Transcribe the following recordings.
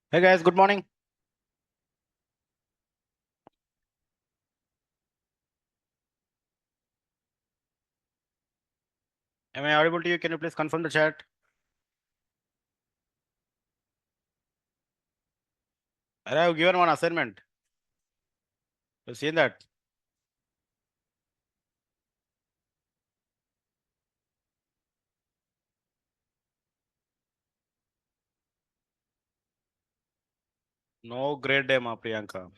Hey guys, good morning. Am I audible to you? Can you please confirm the chat? I have given one assignment. You seen that? No great day, ma Priyanka.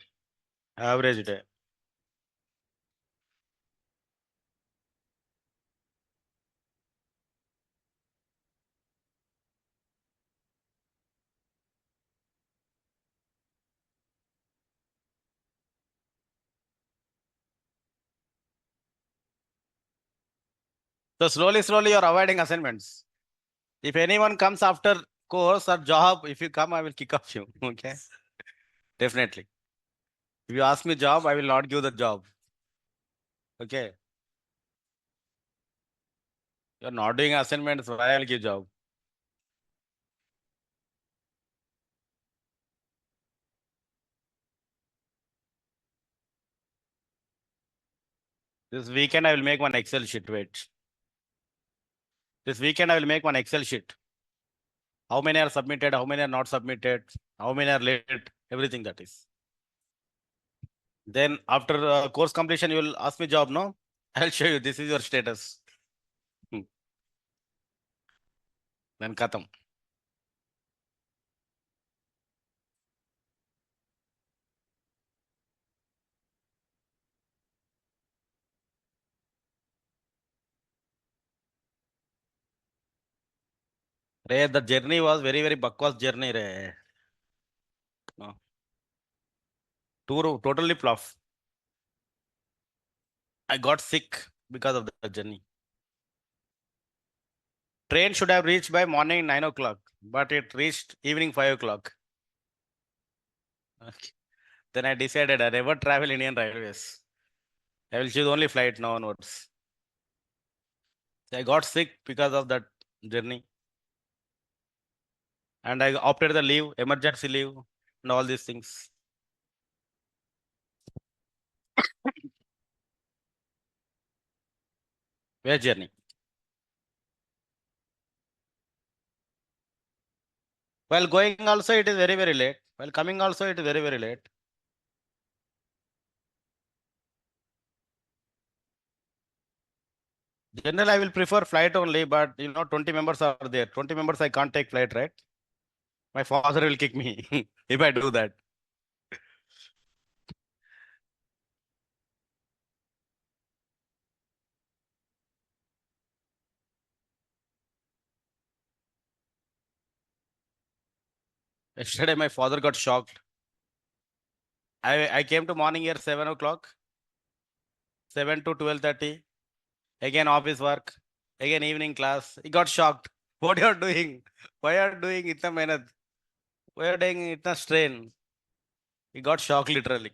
Average day. So slowly you're avoiding assignments. If anyone comes after course or job, if you come, I will kick off you. Okay? Definitely. If you ask me job, I will not give the job. Okay? You're not doing assignments, why I'll give job? This weekend I will make one Excel sheet. Wait. This weekend I will make one Excel sheet. How many are submitted, how many are not submitted, how many are late, everything that is. Then after course completion, you will ask me job, no? I'll show you. This is your status. Hmm. Then katam. Re, the journey was very bakwas journey. Re. No. Tour totally fluff. I got sick because of the journey. Train should have reached by morning 9 o'clock, but it reached evening 5 o'clock. Okay. Then I decided I never travel Indian Railways. I will choose only flight now onwards. I got sick because of that journey. And I opted the leave, emergency leave, and all these things. Where journey? While going also it is very late. While coming also it is very late. Generally I will prefer flight only, but 20 members are there. 20 members I can't take flight, right? My father will kick me if I do that. Yesterday my father got shocked. I came to morning here 7 o'clock, 7 to 12:30. Again office work, again evening class. He got shocked. What you are doing? Why you are doing itna mehnat? Why you are doing itna strain? He got shocked literally.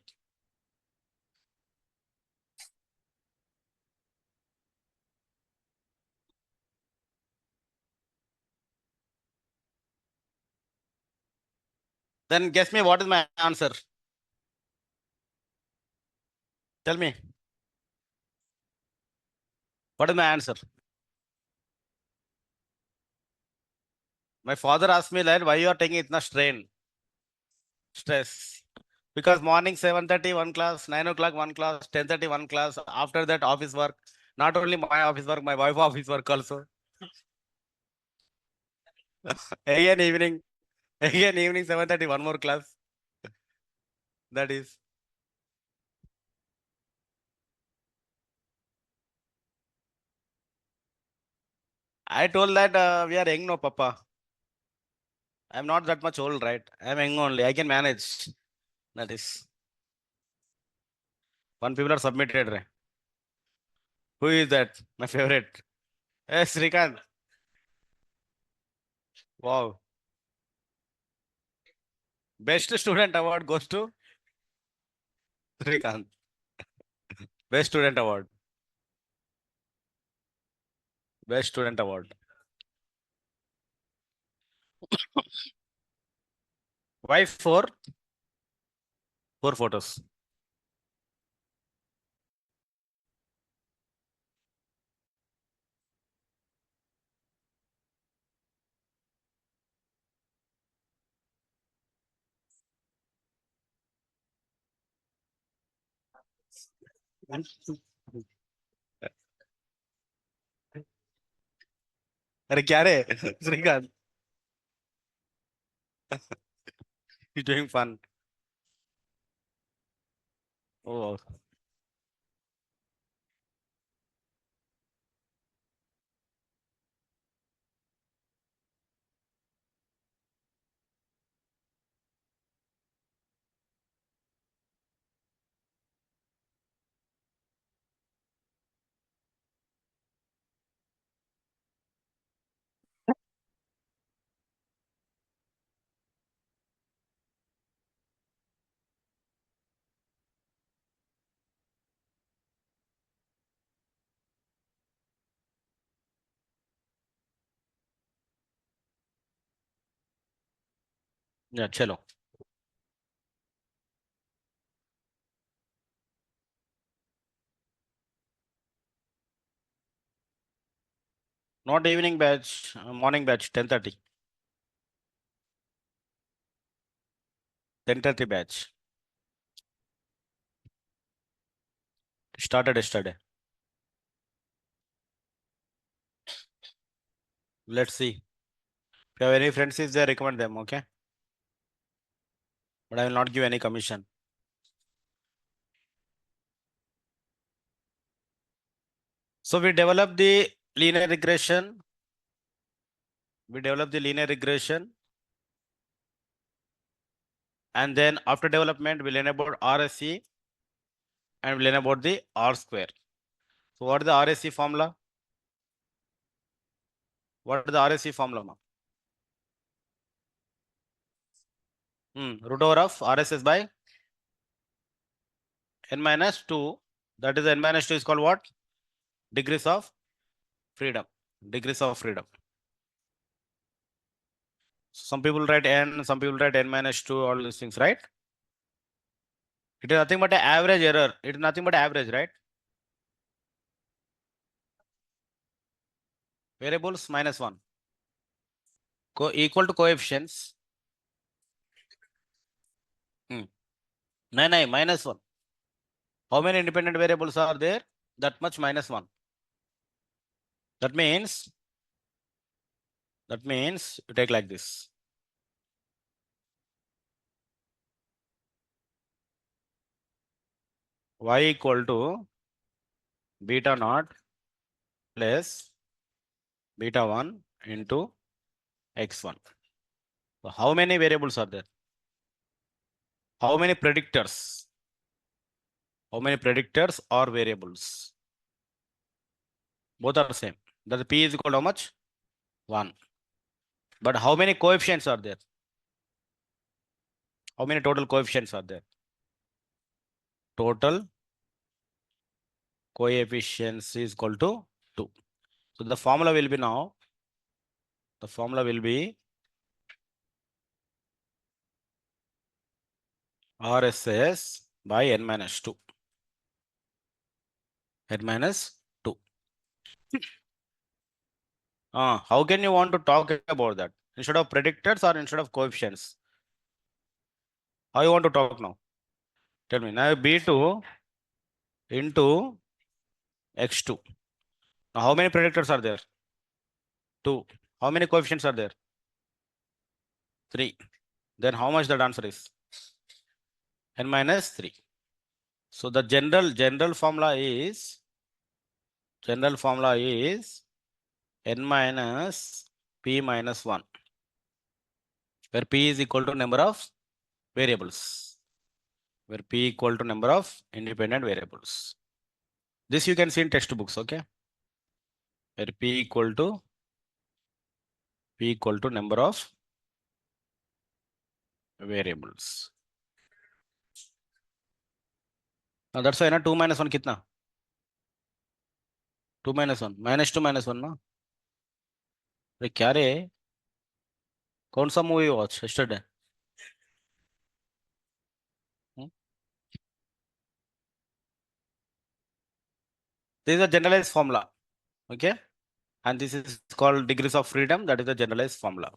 Then guess me what is my answer? Tell me. What is my answer? My father asked me that why you are taking itna stress. Because morning 7:30 one class, 9 o'clock one class, 10:30 one class. After that office work. Not only my office work, my wife office work also. Again evening, again evening 7:30 one more class. That is. I told that we are young, no, Papa. I'm not that much old, right? I'm young only. I can manage. That is. One people are submitted. Right? Who is that? My favorite. Yes, Srikant. Wow. Best student award goes to Srikant. Best student award. Best student award. Why four? Four photos. अरे क्या रे Shrikant, he's doing fun. Oh, yeah, chalo. Not evening batch, morning batch, 10:30. 10:30 batch. Started yesterday. Let's see. If you have any friends, is there, recommend them, okay? But I will not give any commission. So we develop the linear regression. We develop the linear regression. And then after development, we'll learn about RSE and we'll learn about the R square. So what is the RSE formula? What is the RSE formula? Root over of RSS by n minus 2. That is n minus 2 is called what? Degrees of freedom. Degrees of freedom. Some people write n, some people write n minus 2, all these things, right? It is nothing but an average error. It is nothing but average, right? Variables minus 1. Equal to coefficients. No, minus 1. How many independent variables are there? That much minus 1. That means you take like this. Y equal to beta naught plus beta 1 into x1. So how many variables are there? How many predictors? How many predictors or variables? Both are the same. That P is equal to how much? 1. But how many coefficients are there? How many total coefficients are there? Total coefficients is equal to 2. So the formula will be now, the formula will be RSS by n minus 2. N minus 2. How can you want to talk about that? Instead of predictors or instead of coefficients? How you want to talk now? Tell me. Now B2 into X2. Now how many predictors are there? 2. How many coefficients are there? 3. Then how much that answer is? N minus 3. So the general formula is n minus p minus 1, where p is equal to number of variables, where p equal to number of independent variables. This you can see in textbooks, okay? Where p equal to number of variables. Now that's why na 2 minus 1 kitna? 2 minus 1 minus 2 minus 1 ना? अरे क्या रे? कौन सा movie watch yesterday? This is a generalized formula. Okay. And this is called degrees of freedom. That is the generalized formula.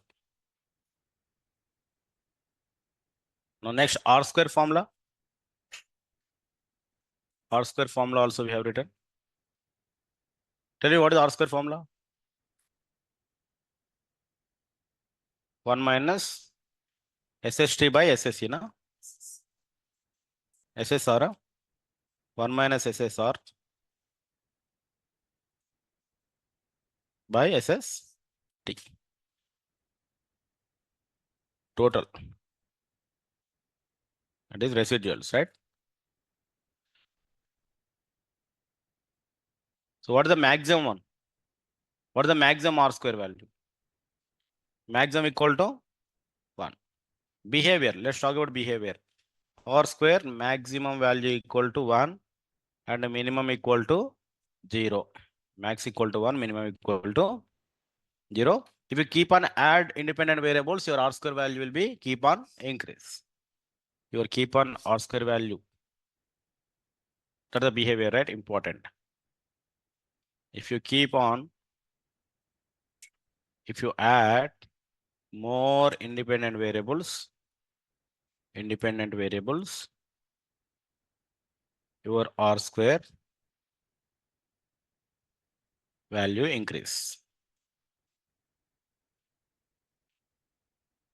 Now next R square formula. R square formula also we have written. Tell you what is R square formula? 1 minus SST by SSE, na? SSR. 1 minus SSR by SST. Total. That is residuals, right? So what is the maximum one? What is the maximum R square value? Maximum equal to 1. Behavior. Let's talk about behavior. R square maximum value equal to 1 and minimum equal to 0. Max equal to 1, minimum equal to 0. If you keep on add independent variables, your R square value will be keep on increase. Your keep on R square value. That's the behavior, right? Important. If you keep on, if you add more independent variables, your R square value increase.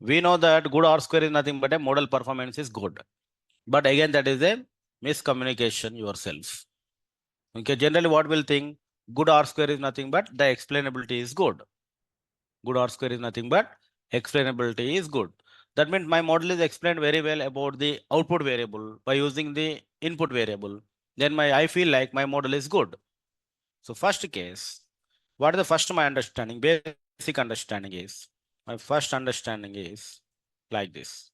We know that good R square is nothing but a model performance is good. But again, that is a miscommunication yourself. Okay, generally what will think good R square is nothing but the explainability is good. Good R square is nothing but explainability is good. That means my model is explained very well about the output variable by using the input variable. Then I feel like my model is good. So first case, what is the first my understanding? Basic understanding is, my first understanding is like this.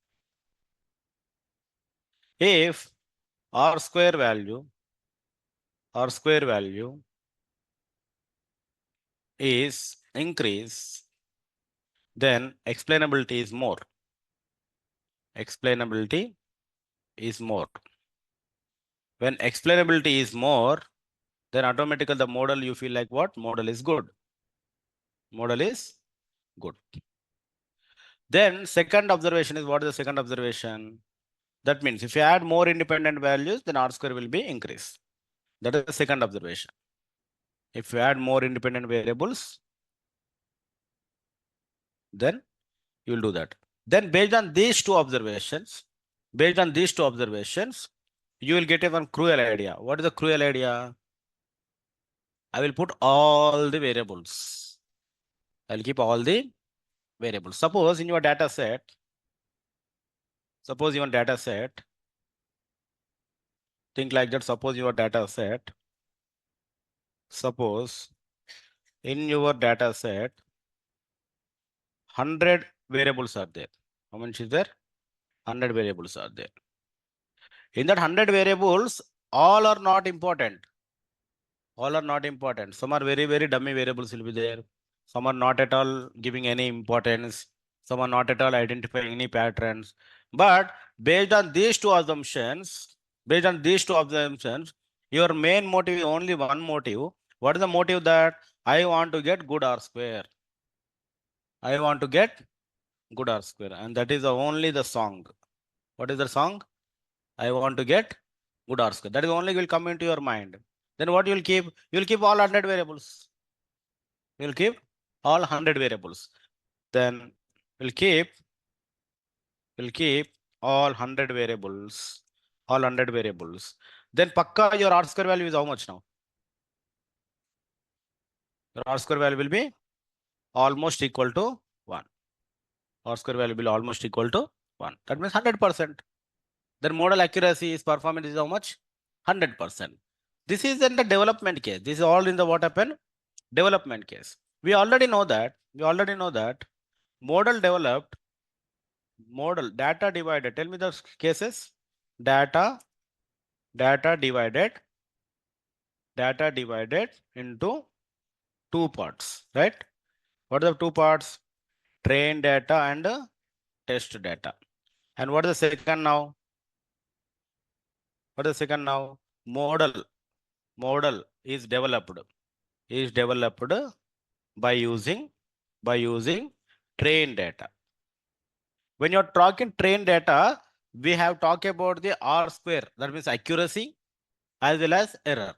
If R square value is increase, then explainability is more. Explainability is more. When explainability is more, then automatically the model you feel like what? Model is good. Model is good. Then second observation is what is the second observation? That means if you add more independent values, then R square will be increased. That is the second observation. If you add more independent variables, then you will do that. Then based on these two observations, you will get a one cruel idea. What is the cruel idea? I will put all the variables. I'll keep all the variables. Suppose in your data set, think like that. Suppose in your data set, in your data set, 100 variables are there. How much is there? 100 variables are there. In that 100 variables, all are not important. All are not important. Some are very, very dummy variables will be there. Some are not at all giving any importance. Some are not at all identifying any patterns. But based on these two assumptions, your main motive is only one motive. What is the motive? That I want to get good R square. I want to get good R square. And that is only the song. What is the song? I want to get good R square. That is only will come into your mind. Then what you will keep? You will keep all 100 variables. You will keep all 100 variables. Then we'll keep all 100 variables. Then pakka your R square value is how much now? Your R square value will be almost equal to 1. R square value will be almost equal to 1. That means 100%. Then model accuracy is performance is how much? 100%. This is in the development case. This is all in the what happened? Development case. We already know that. Model developed, data divided. Tell me the cases. Data divided into two parts, right? What are the two parts? Train data and test data. And what is the second now? Model is developed by using train data. When you're talking train data, we have talked about the R square, that means accuracy as well as error.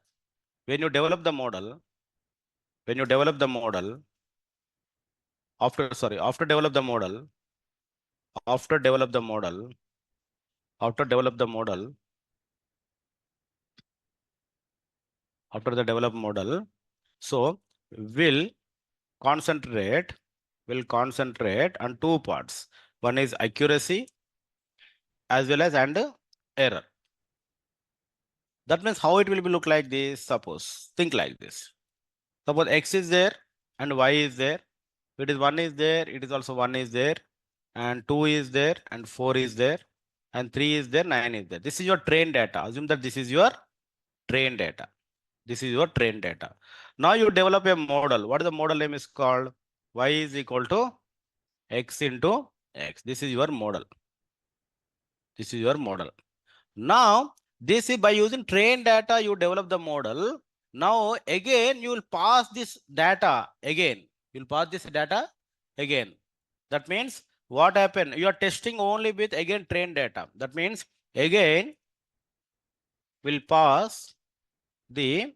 When you develop the model, after develop the model, after develop the model, after develop the model, after the developed model, so will concentrate on two parts. One is accuracy as well as and error. That means how it will be look like this. Suppose think like this. Suppose x is there and y is there. It is 1 is there, it is also 1 is there, and 2 is there, and 4 is there, and 3 is there, 9 is there. This is your train data. Assume that this is your train data. This is your train data. Now you develop a model. What is the model name is called? Y is equal to x into x. This is your model. This is your model. Now, this is by using train data, you develop the model. Now, again, you will pass this data again. You will pass this data again. That means what happened? You are testing only with again train data. That means again, will pass the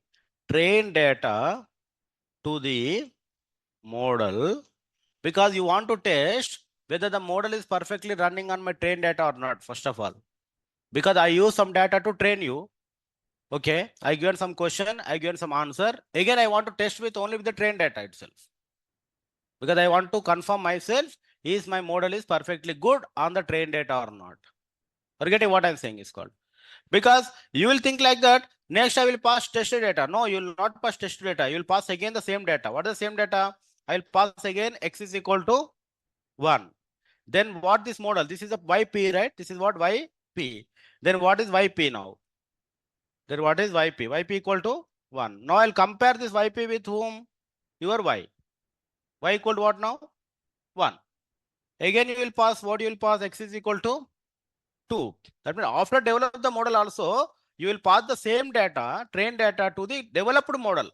train data to the model because you want to test whether the model is perfectly running on my train data or not, first of all. Because I use some data to train you. Okay, I given some question, I given some answer. Again, I want to test with only with the train data itself. Because I want to confirm myself, is my model is perfectly good on the train data or not. Forgetting what I'm saying is called. Because you will think like that, next I will pass test data. No, you will not pass test data. You will pass again the same data. What is the same data? I will pass again x is equal to 1. Then what this model? This is a yp, right? This is what yp. Then what is yp now? Then what is yp? Yp equal to 1. Now I'll compare this yp with whom? Your y. Y equal to what now? 1. Again you will pass what you will pass x is equal to 2. That means after develop the model also, you will pass the same data, train data to the developed model.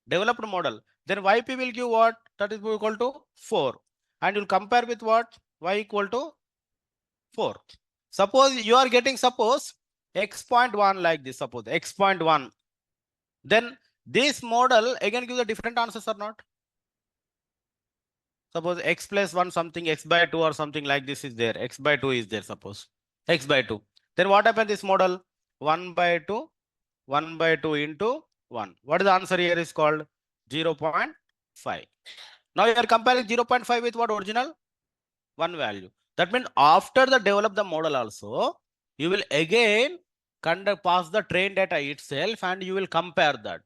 Developed model. Then yp will give what? That is equal to 4. And you will compare with what? Y equal to 4. Suppose you are getting x.1 like this. Suppose x.1. Then this model again gives a different answers or not? Suppose x plus 1 something, x by 2 or something like this is there. X by 2 is there, suppose. X by 2. Then what happens this model? 1 by 2, 1 by 2 into 1. What is the answer here is called? 0.5. Now you are comparing 0.5 with what original? 1 value. That means after the develop the model also, you will again pass the train data itself and you will compare that.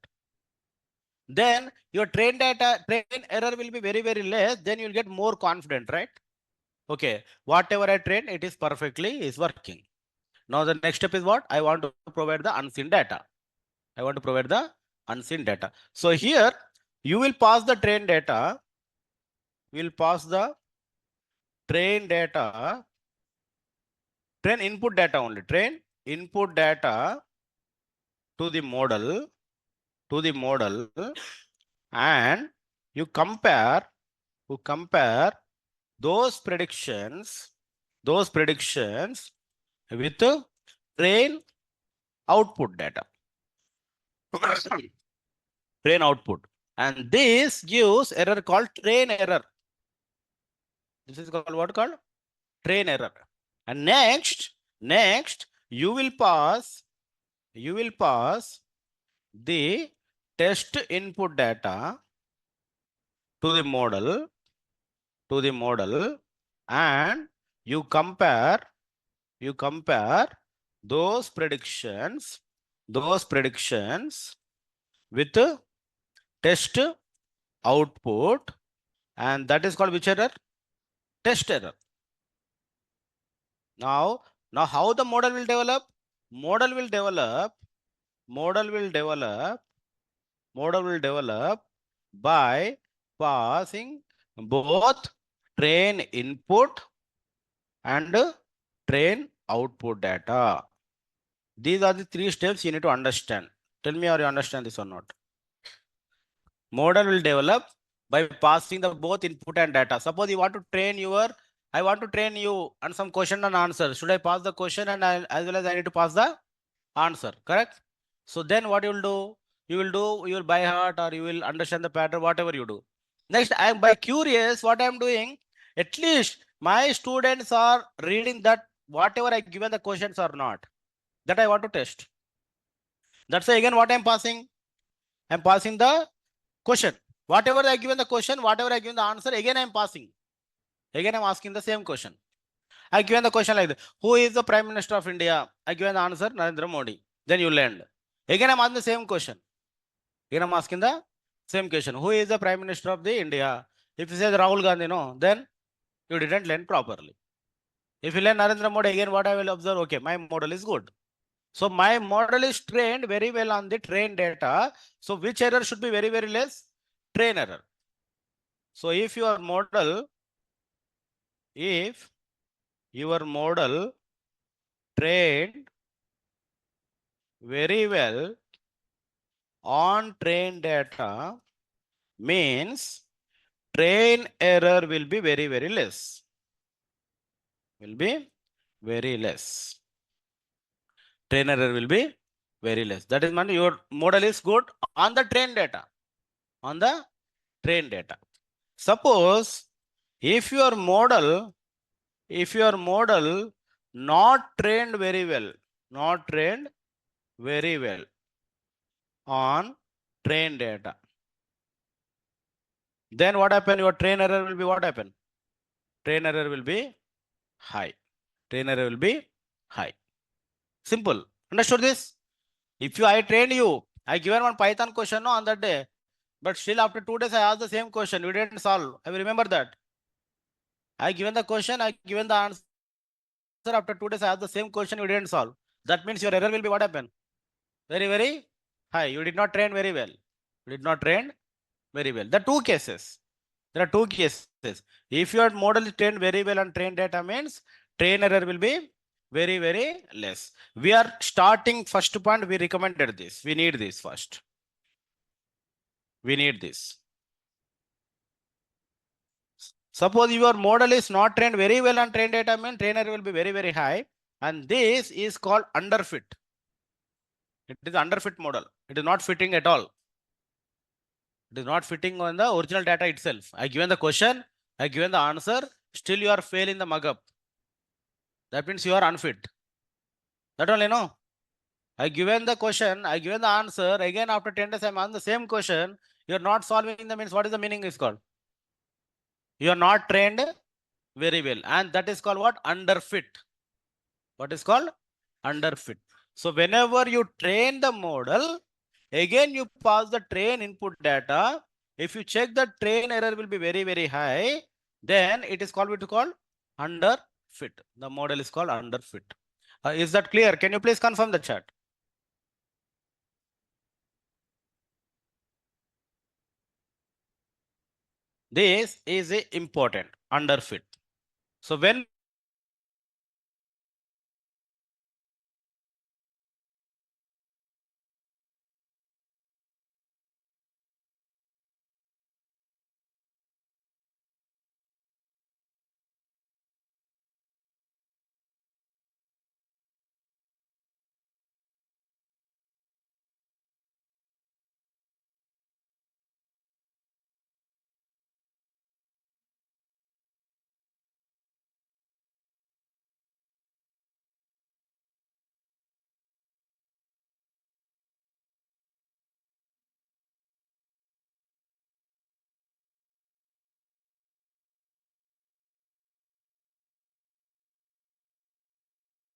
Then your train error will be very, very less. Then you'll get more confident, right? Okay, whatever I train, it is perfectly is working. Now the next step is what? I want to provide the unseen data. I want to provide the unseen data. So here you will pass the train data. Will pass the train data. Train input data only. Train input data to the model. And you compare those predictions with train output data. Train output. And this gives error called train error. This is called what called? Train error. And next you will pass the test input data to the model and you compare those predictions with test output, and that is called which error? Test error. Now how the model will develop? Model will develop by passing both train input and train output data. These are the 3 steps you need to understand. Tell me, or you understand this or not? Model will develop by passing the both input and data. Suppose you want to train I want to train you on some question and answer. Should I pass the question and as well as I need to pass the answer, correct? So then what you will do? You will by heart or you will understand the pattern, whatever you do. Next, I am by curious what I am doing. At least my students are reading that whatever I given the questions or not. That I want to test. That's why again what I am passing. I am passing the question. Whatever I given the question, whatever I given the answer, again I am passing. Again I am asking the same question. I given the question like this. Who is the Prime Minister of India? I given the answer, Narendra Modi. Then you land. Again I am asking the same question. Again I am asking the same question. Who is the Prime Minister of the India? If you say Rahul Gandhi, no, then you didn't learn properly. If you learn Narendra Modi, again what I will observe, okay, my model is good. So my model is trained very well on the trained data. So which error should be very, very less? Train error. So if your model trained very well on trained data, means train error will be very, very less. Will be very less. Train error will be very less. That is mean your model is good on the trained data. On the trained data. Suppose if your model not trained very well on trained data, then what happen? Your train error will be what happen? Train error will be high. Train error will be high. Simple. Understood this? If I trained you, I given one Python question on that day, but still after 2 days I asked the same question. You didn't solve. I will remember that. I given the question, I given the answer. After 2 days I asked the same question. You didn't solve. That means your error will be what happen? Very, very high. You did not train very well. You did not train very well. There are two cases. If your model is trained very well on trained data, means train error will be very, very less. We are starting first point. We recommended this. We need this first. We need this. Suppose your model is not trained very well on trained data, means train error will be very, very high. And this is called underfit. It is underfit model. It is not fitting at all. It is not fitting on the original data itself. I given the question, I given the answer, still you are failing the mug up. That means you are unfit. That only no. I given the question, I given the answer, again after 10 days I'm on the same question. You are not solving the means what is the meaning is called? You are not trained very well. And that is called what? Underfit. What is called? Underfit. So whenever you train the model, again you pass the train input data. If you check the train error will be very, very high, then it is called underfit. The model is called underfit. Is that clear? Can you please confirm the chat? This is a important underfit. So when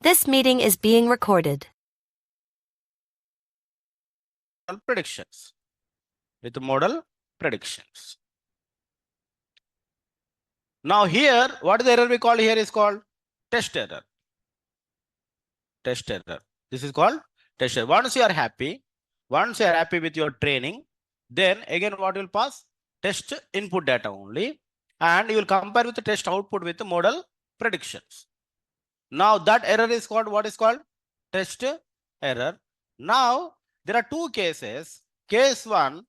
This meeting is being recorded. predictions with model predictions. Now here, what is the error we call here is called test error. Test error. This is called test error. Once you are happy with your training, then again what will pass? Test input data only. And you will compare with the test output with the model predictions. Now that error is called what is called? Test error. Now there are two cases. Case one,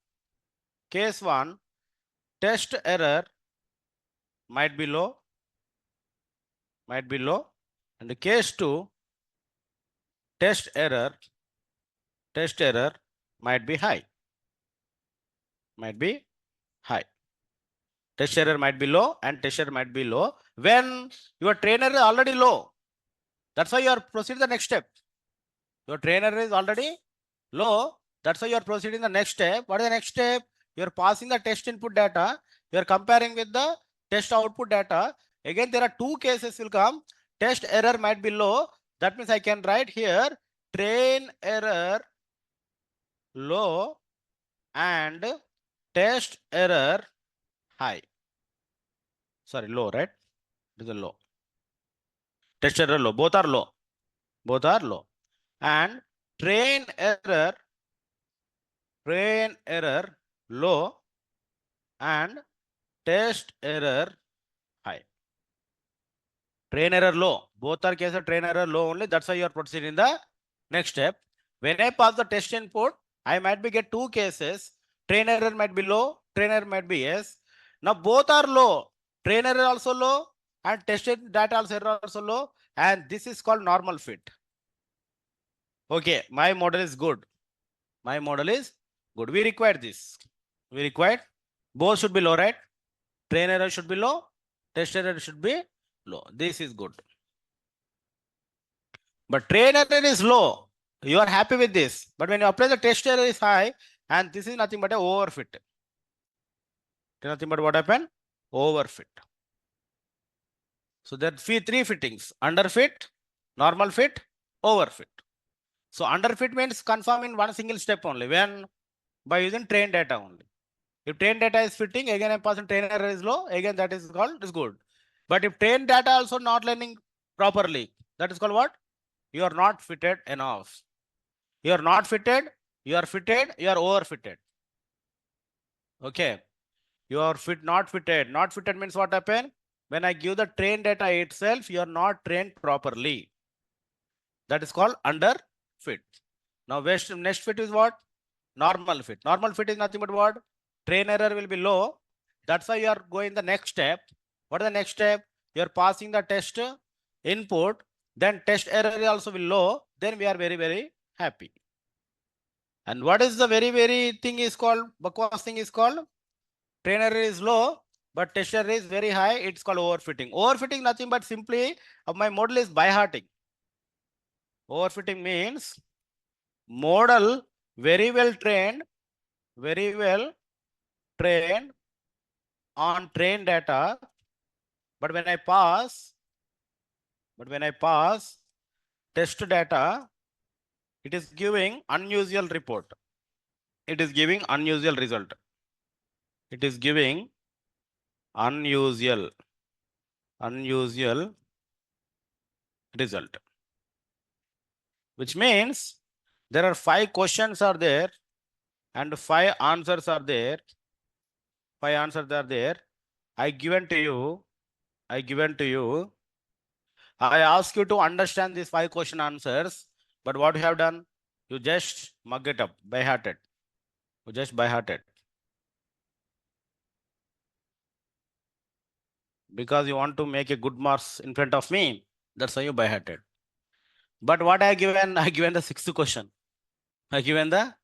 test error might be low, and the case two, test error might be high. Test error might be low and test error might be low when your trainer is already low. That's why you are proceeding the next step. Your trainer is already low. That's why you are proceeding the next step. What is the next step? You are passing the test input data. You are comparing with the test output data. Again, there are two cases will come. Test error might be low. That means I can write here train error low and test error high. Sorry, low, right? It is a low. Test error low. Both are low. And train error low and test error high. Train error low. Both are cases train error low only. That's why you are proceeding the next step. When I pass the test input, I might be get two cases. Train error might be low, train error might be yes. Now both are low. Train error also low and tested data also error also low. And this is called normal fit. Okay, my model is good. We require this. Both should be low, right? Train error should be low, test error should be low. This is good. But train error is low. You are happy with this. But when you apply the test error is high, and this is nothing but a overfit. Nothing but what happened? Overfit. So there are three fittings: underfit, normal fit, overfit. So underfit means confirm in one single step only when by using train data only. If train data is fitting, again a person train error is low, again that is called is good. But if train data also not learning properly, that is called what? You are not fitted enough. You are not fitted, you are fitted, you are overfitted. Okay. You are not fitted. Not fitted means what happened? When I give the train data itself, you are not trained properly. That is called underfit. Now next fit is what? Normal fit. Normal fit is nothing but what? Train error will be low. That's why you are going the next step. What is the next step? You are passing the test input. Then test error also will low. Then we are very, very happy. And what is the very thing is called? Bakwas thing is called? Train error is low, but test error is very high. It's called overfitting. Overfitting nothing but simply my model is by hearting. Overfitting means model very well trained on train data, but when I pass test data, it is giving unusual report. It is giving unusual result. It is giving unusual result, which means there are 5 questions are there and 5 answers are there. 5 answers are there. I given to you. I ask you to understand these 5 question answers, but what you have done? You just mug it up by hearted. You just by hearted. Because you want to make a good marks in front of me. That's why you by hearted. But what I given? I given the 6th question. I given the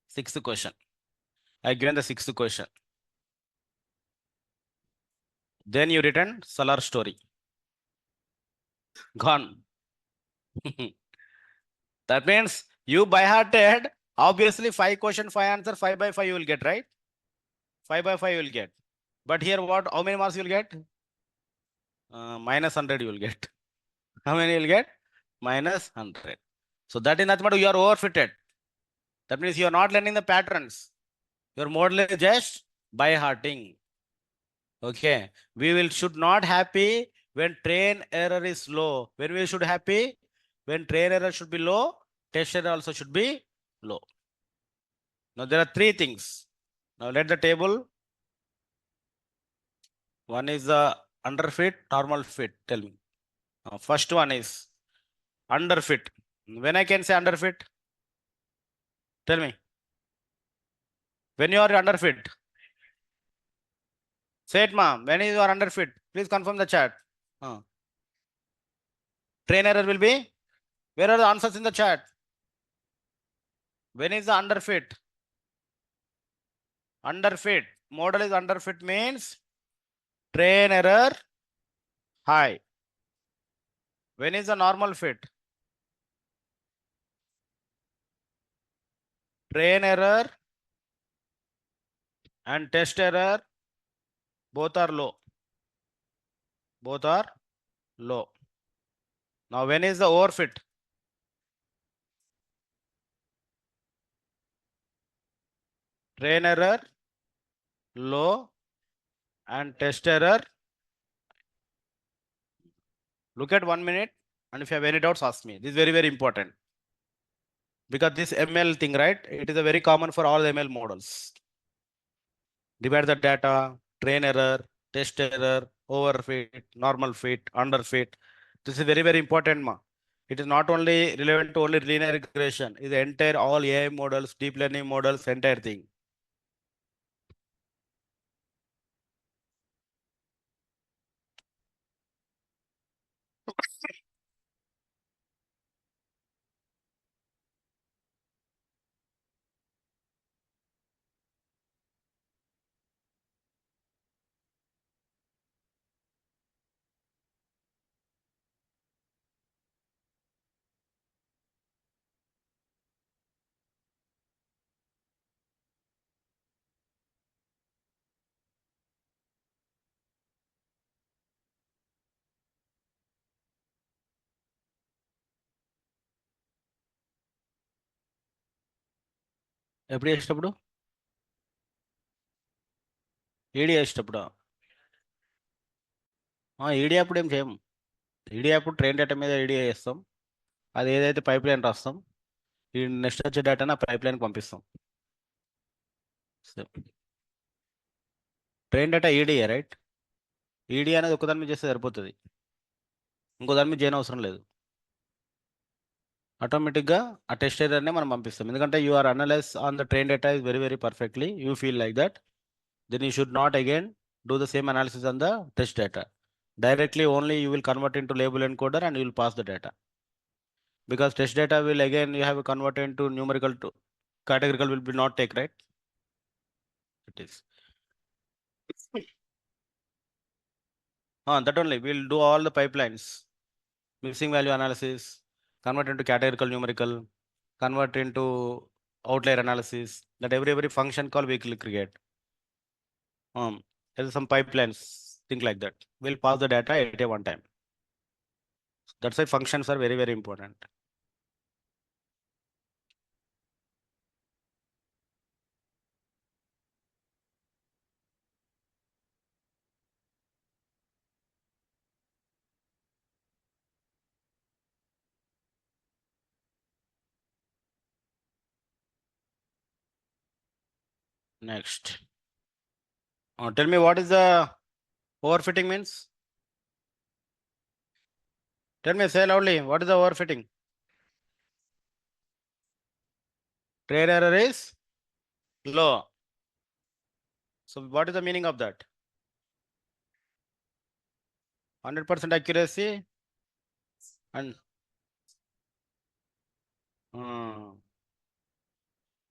6th question. Then you written Solar story. Gone. That means you by hearted, obviously 5 question, 5 answer, 5 by 5 you will get, right? 5 by 5 you will get. But here what? How many marks you will get? -100 you will get. How many you will get? -100. So that is nothing but you are overfitted. That means you are not learning the patterns. Your model is just by hearting. Okay. We should not happy when train error is low. When we should happy? When train error should be low, test error also should be low. Now there are 3 things. Now let the table. One is the underfit, normal fit. Tell me. First one is underfit. When I can say underfit? Tell me. When you are underfit. Say it, ma'am. When you are underfit, please confirm the chat. Train error will be. Where are the answers in the chat? When is the underfit? Underfit. Model is underfit means train error high. When is the normal fit? Train error and test error both are low. Both are low. Now, when is the overfit? Train error low and test error. Look at 1 minute, and if you have any doubts, ask me. This is very, very important. Because this ML thing, right? It is a very common for all ML models. Divide the data, train error, test error, overfit, normal fit, underfit. This is very, very important, ma. It is not only relevant to only linear regression. It is the entire all AI models, deep learning models, entire thing. ఎప్పుడు చేసేటప్పుడు ED చేసేటప్పుడు ED అప్పుడు ఏం చేయం. ED అప్పుడు train data మీద ED చేస్తాం. అది ఏదైతే పైప్ లైన్ రాస్తాం, ఈ నెక్స్ట్ వచ్చే డేటాను ఆ పైప్ లైన్కి పంపిస్తాం. Train data EDA right. ED అనేది ఒకదాని మీద చేస్తే సరిపోతుంది, ఇంకో దాని మీద చేయని అవసరం లేదు. ఆటోమేటిక్గా ఆ టెస్ట్ ఎర్రర్నే మనం పంపిస్తాం. ఎందుకంటే you are analyze on the train data is very very perfectly, you feel like that, then you should not again do the same analysis on the test data. Directly only you will convert into label encoder and you will pass the data. Because test data will again you have to convert into numerical to categorical will be not take, right? It is. That only we'll do all the pipelines. Missing value analysis, convert into categorical numerical, convert into outlier analysis. That every function call we will create. There is some pipelines, think like that. We'll pass the data at a one time. That's why functions are very, very important. Next. Tell me what is the overfitting means? Tell me, say loudly, what is the overfitting? Train error is low. So what is the meaning of that? 100% accuracy and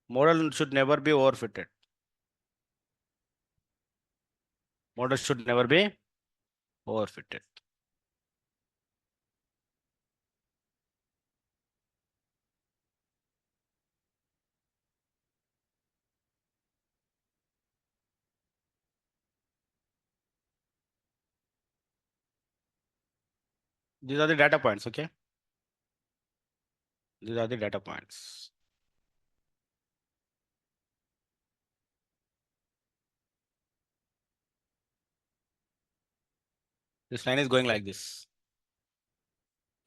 model should never be overfitted. Model should never be overfitted. These are the data points, okay? These are the data points. This line is going like this.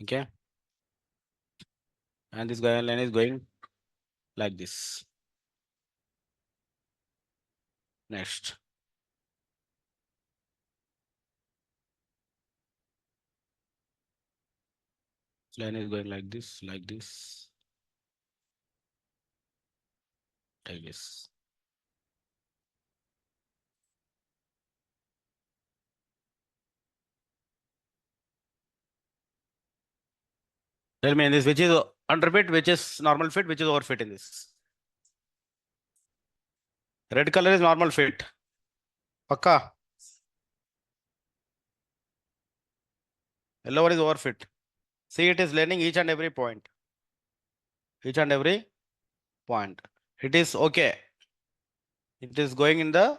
Okay. And this line is going like this. Next. This line is going like this, like this. Like this. Tell me in this, which is underfit, which is normal fit, which is overfit in this. Red color is normal fit. Pakka. Yellow one is overfit. See, it is learning each and every point. Each and every point. It is okay. It is going in the,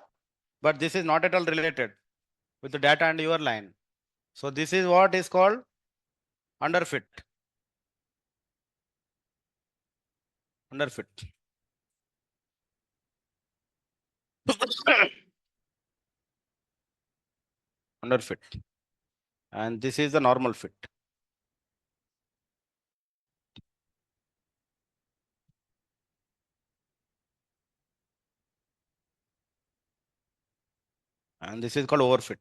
but this is not at all related with the data and your line. So this is what is called underfit. Underfit. Underfit. And this is the normal fit. And this is called overfit.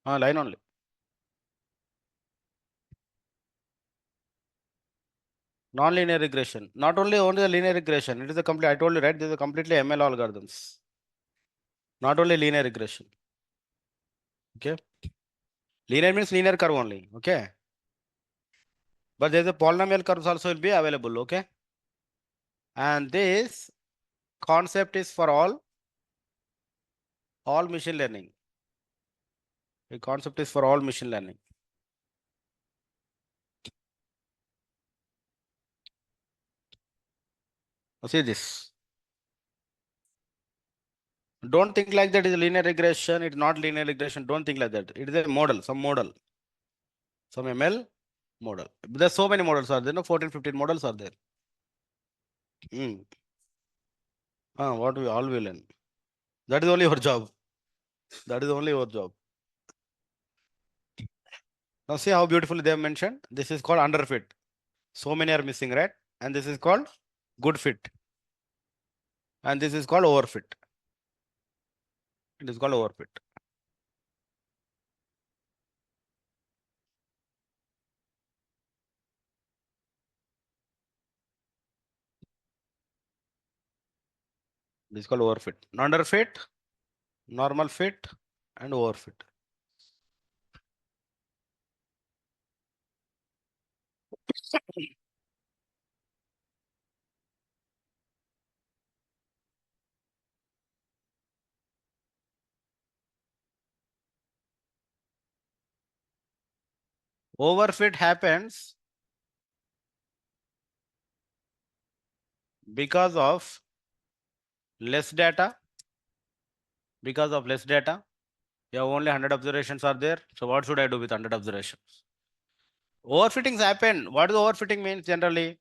Line only. Non-linear regression. Not only the linear regression, it is a complete, I told you, right? This is a completely ML algorithms. Not only linear regression. Okay. Linear means linear curve only. Okay. But there's a polynomial curves also will be available. Okay. And this concept is for all machine learning. The concept is for all machine learning. Now see this. Don't think like that is linear regression. It's not linear regression. Don't think like that. It is a model, some ML model. There's so many models are there. No, 14, 15 models are there. What we all will learn. That is only your job. That is only your job. Now see how beautifully they have mentioned. This is called underfit. So many are missing, right? And this is called good fit. And this is called overfit. It is called overfit. This is called overfit. Underfit, normal fit, and overfit. Overfit happens because of less data. Because of less data, you have only 100 observations are there. So what should I do with 100 observations? Overfittings happen. What is overfitting means generally?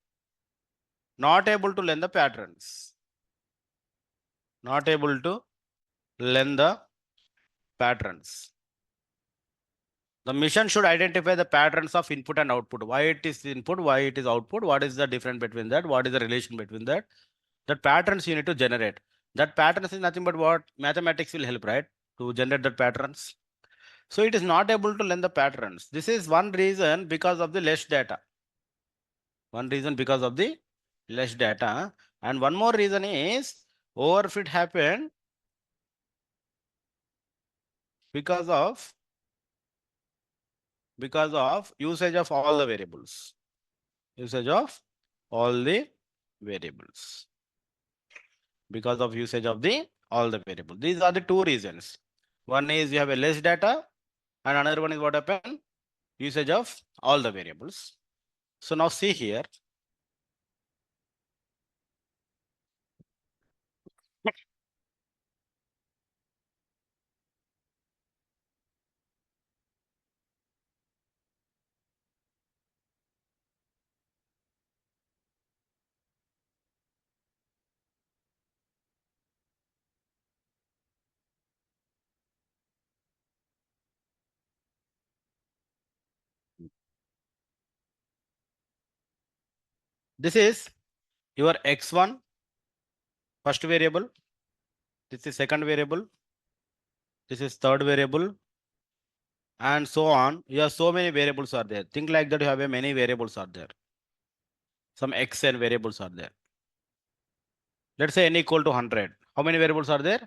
Not able to learn the patterns. Not able to learn the patterns. The mission should identify the patterns of input and output. Why it is input, why it is output, what is the difference between that, what is the relation between that. That patterns you need to generate. That patterns is nothing but what mathematics will help, right? To generate the patterns. So it is not able to learn the patterns. This is one reason because of the less data. One reason because of the less data. And one more reason is overfit happened because of usage of all the variables. Usage of all the variables. Because of usage of all the variables. These are the two reasons. One is you have a less data, and another one is what happened? Usage of all the variables. So now see here. This is your x1 first variable. This is second variable. This is third variable. And so on. You have so many variables are there. Think like that you have a many variables are there. Some xn variables are there. Let's say n equal to 100. How many variables are there?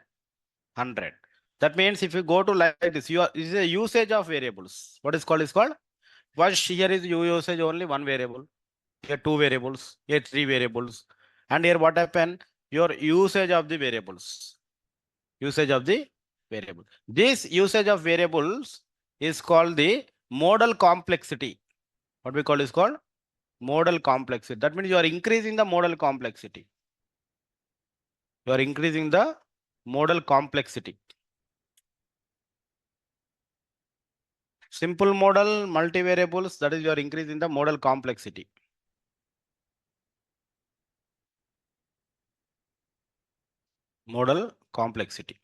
100. That means if you go to like this, this is a usage of variables. What is called? First here is usage only one variable. Here two variables. Here three variables. And here what happened? Your usage of the variables. Usage of the variable. This usage of variables is called the modal complexity. What we call is called modal complexity. That means you are increasing the modal complexity. You are increasing the modal complexity. Simple modal, multivariables, that is you are increasing the modal complexity. Modal complexity.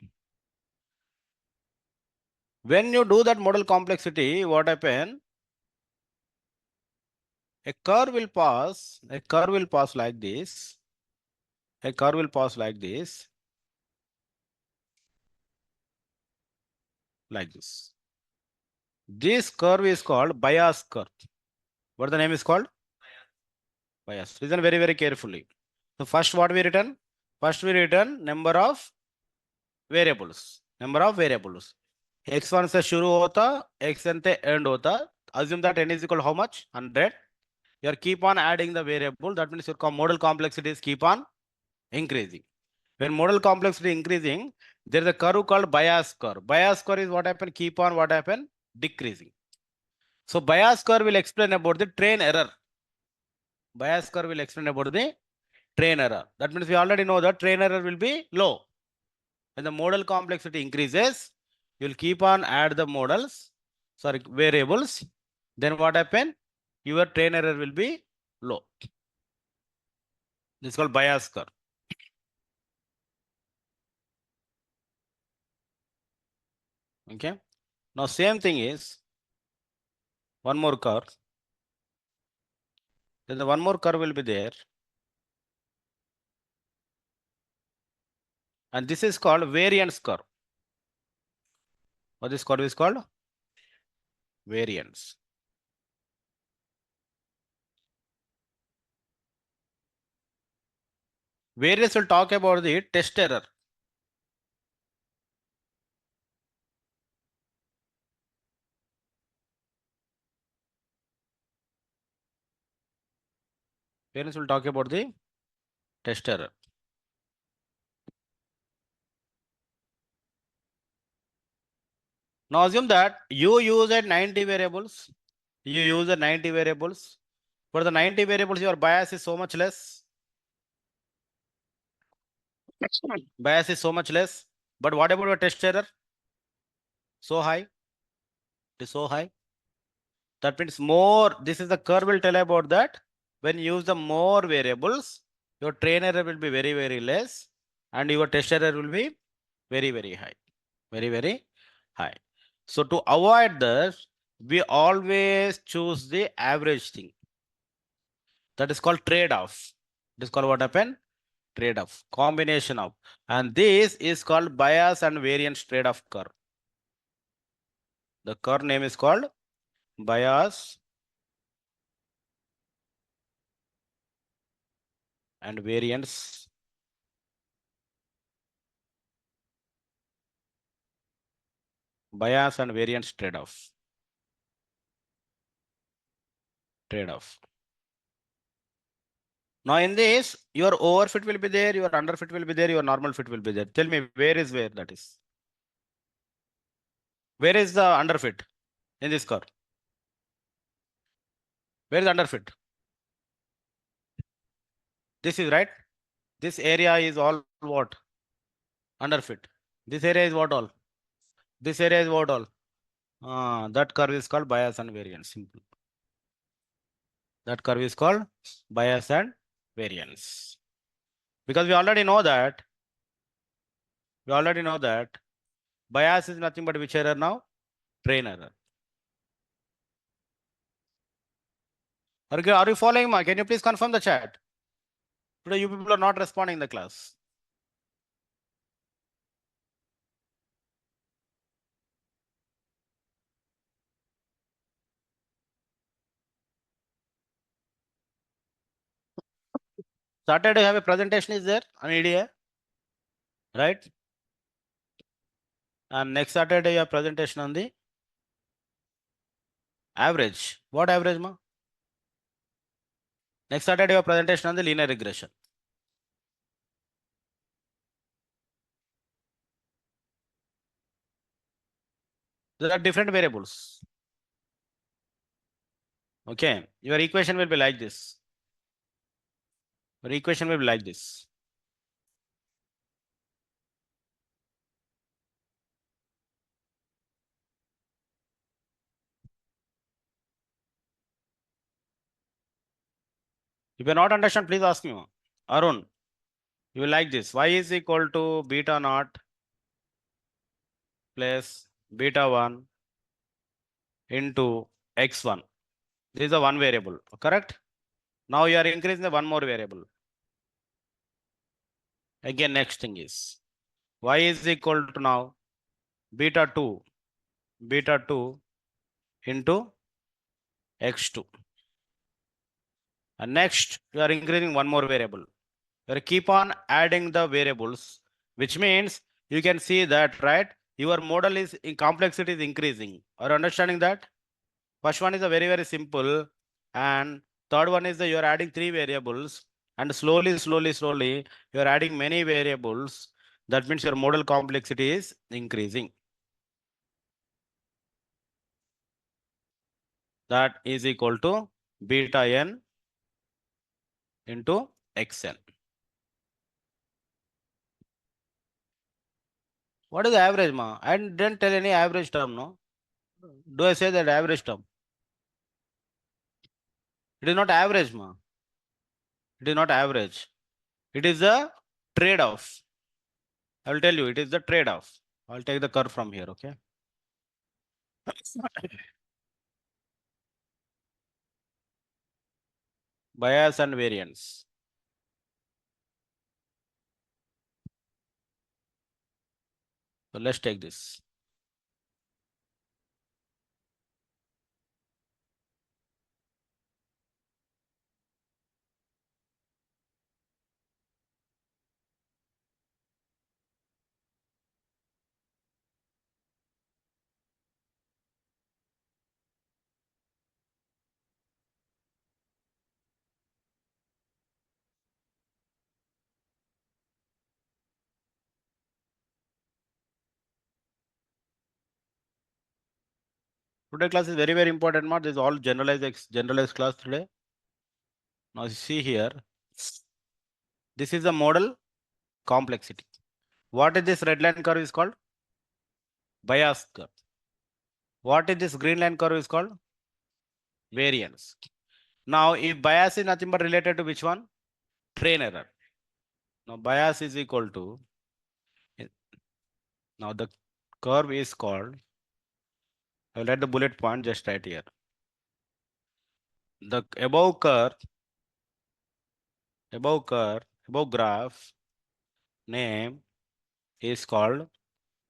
When you do that modal complexity, what happen? A curve will pass like this. A curve will pass like this. Like this. This curve is called bias curve. What the name is called? Bias. Listen very, very carefully. So first what we written? First we written number of variables. Number of variables. x1 से शुरू होता, xn से end होता. Assume that n is equal to how much? 100. You keep on adding the variable. That means your modal complexity is keep on increasing. When modal complexity increasing, there is a curve called bias curve. Bias curve is what happen? Keep on what happen? Decreasing. So bias curve will explain about the train error. Bias curve will explain about the train error. That means we already know that train error will be low. When the modal complexity increases, you will keep on add the variables. Then what happen? Your train error will be low. This is called bias curve. Okay. Now same thing is one more curve. Then the one more curve will be there. And this is called variance curve. What this curve is called? Variance. Variance will talk about the test error. Variance will talk about the test error. Now assume that you use 90 variables. You use 90 variables. For the 90 variables, your bias is so much less. Bias is so much less. But what about your test error? So high. It is so high. That means more. This is the curve will tell about that. When you use the more variables, your train error will be very, very less. And your test error will be very, very high. Very, very high. So to avoid this, we always choose the average thing. That is called trade-off. It is called what happened? Trade-off. Combination of. And this is called bias and variance trade-off curve. The curve name is called bias and variance trade-off. Trade-off. Now in this, your overfit will be there, your underfit will be there, your normal fit will be there. Tell me where that is? Where is the underfit in this curve? Where is the underfit? This is right. This area is all what? Underfit. This area is what all? This area is what all? That curve is called bias and variance. Simple. That curve is called bias and variance. Because we already know that. Bias is nothing but which error now? Train error. Are you following? Can you please confirm the chat? Today you people are not responding in the class. Saturday you have a presentation is there on EDA, right? And next Saturday you have presentation on the average. What average, ma? Next Saturday you have presentation on the linear regression. There are different variables. Okay, your equation will be like this. Your equation will be like this. If you not understand, please ask me, ma. Arun, you will like this. Y is equal to beta naught plus beta 1 into x1. This is a one variable, correct? Now you are increasing the one more variable. Again, next thing is y is equal to now beta 2 into x2. And next, you are increasing one more variable. You keep on adding the variables, which means you can see that, right? Your model is in complexity is increasing. Are you understanding that? First one is a very simple, and third one is that you are adding three variables, and slowly you are adding many variables. That means your model complexity is increasing. That is equal to beta n into xn. What is the average, ma? I didn't tell any average term, no? Do I say that average term? It is not average, ma. It is not average. It is a trade-off. I will tell you, it is the trade-off. I'll take the curve from here, okay? Bias and variance. So let's take this. Today class is very important, ma. This is all generalized class today. Now see here. This is the model complexity. What is this red line curve is called? Bias curve. What is this green line curve is called? Variance. Now, if bias is nothing but related to which one? Train error. Now, bias is equal to, now the curve is called, I will write the bullet point just right here. The above graph name is called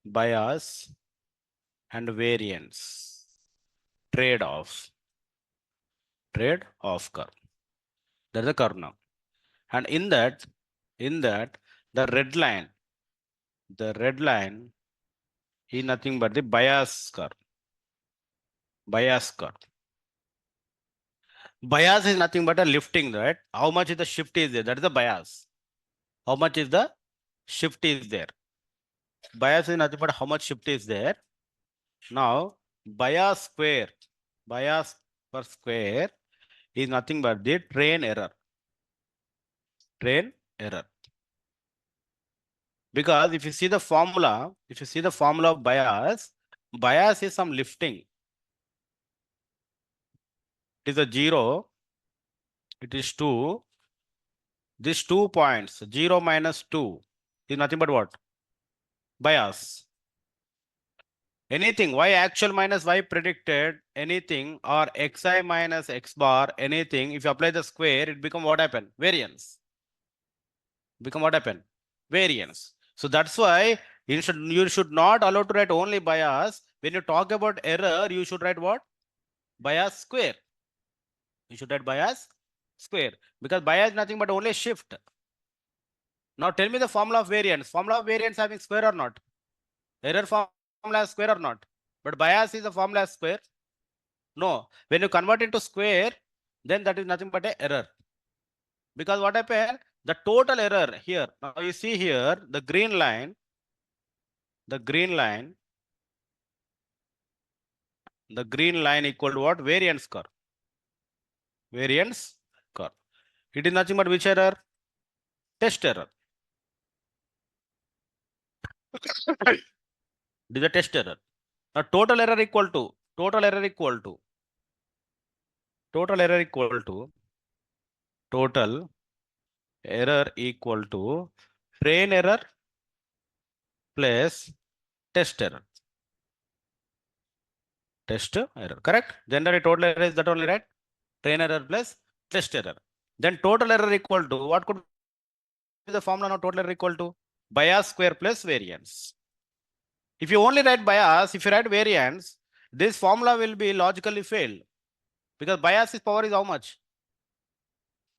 bias and variance trade-off curve. That's the curve now. And in that, the red line is nothing but the bias curve. Bias is nothing but a lifting, right? How much is the shift is there? That is the bias. How much is the shift is there? Bias is nothing but how much shift is there. Now, bias per square is nothing but the train error. Because if you see the formula of bias is some lifting. It is a 0. It is 2. These 2 points, 0 minus 2 is nothing but what? Bias. Anything, y actual minus y predicted, anything, or xi minus x bar, anything, if you apply the square, it become what happen? Variance. Become what happen? Variance. So that's why you should not allow to write only bias. When you talk about error, you should write what? Bias square. You should write bias square, because bias is nothing but only shift. Now tell me the formula of variance. Formula of variance having square or not? Error formula has square or not? But bias is a formula as square. No, when you convert into square, then that is nothing but a error. Because what happened? The total error here. Now you see here the green line equal to what? Variance curve. Variance curve. It is nothing but which error? Test error. It is a test error. Now total error equal to total error equal to train error plus test error. Test error, correct? Generally total error is that only, right? Train error plus test error. Then total error equal to what could be the formula now? Total error equal to bias square plus variance. If you only write bias, if you write variance, this formula will be logically failed. Because bias power is how much?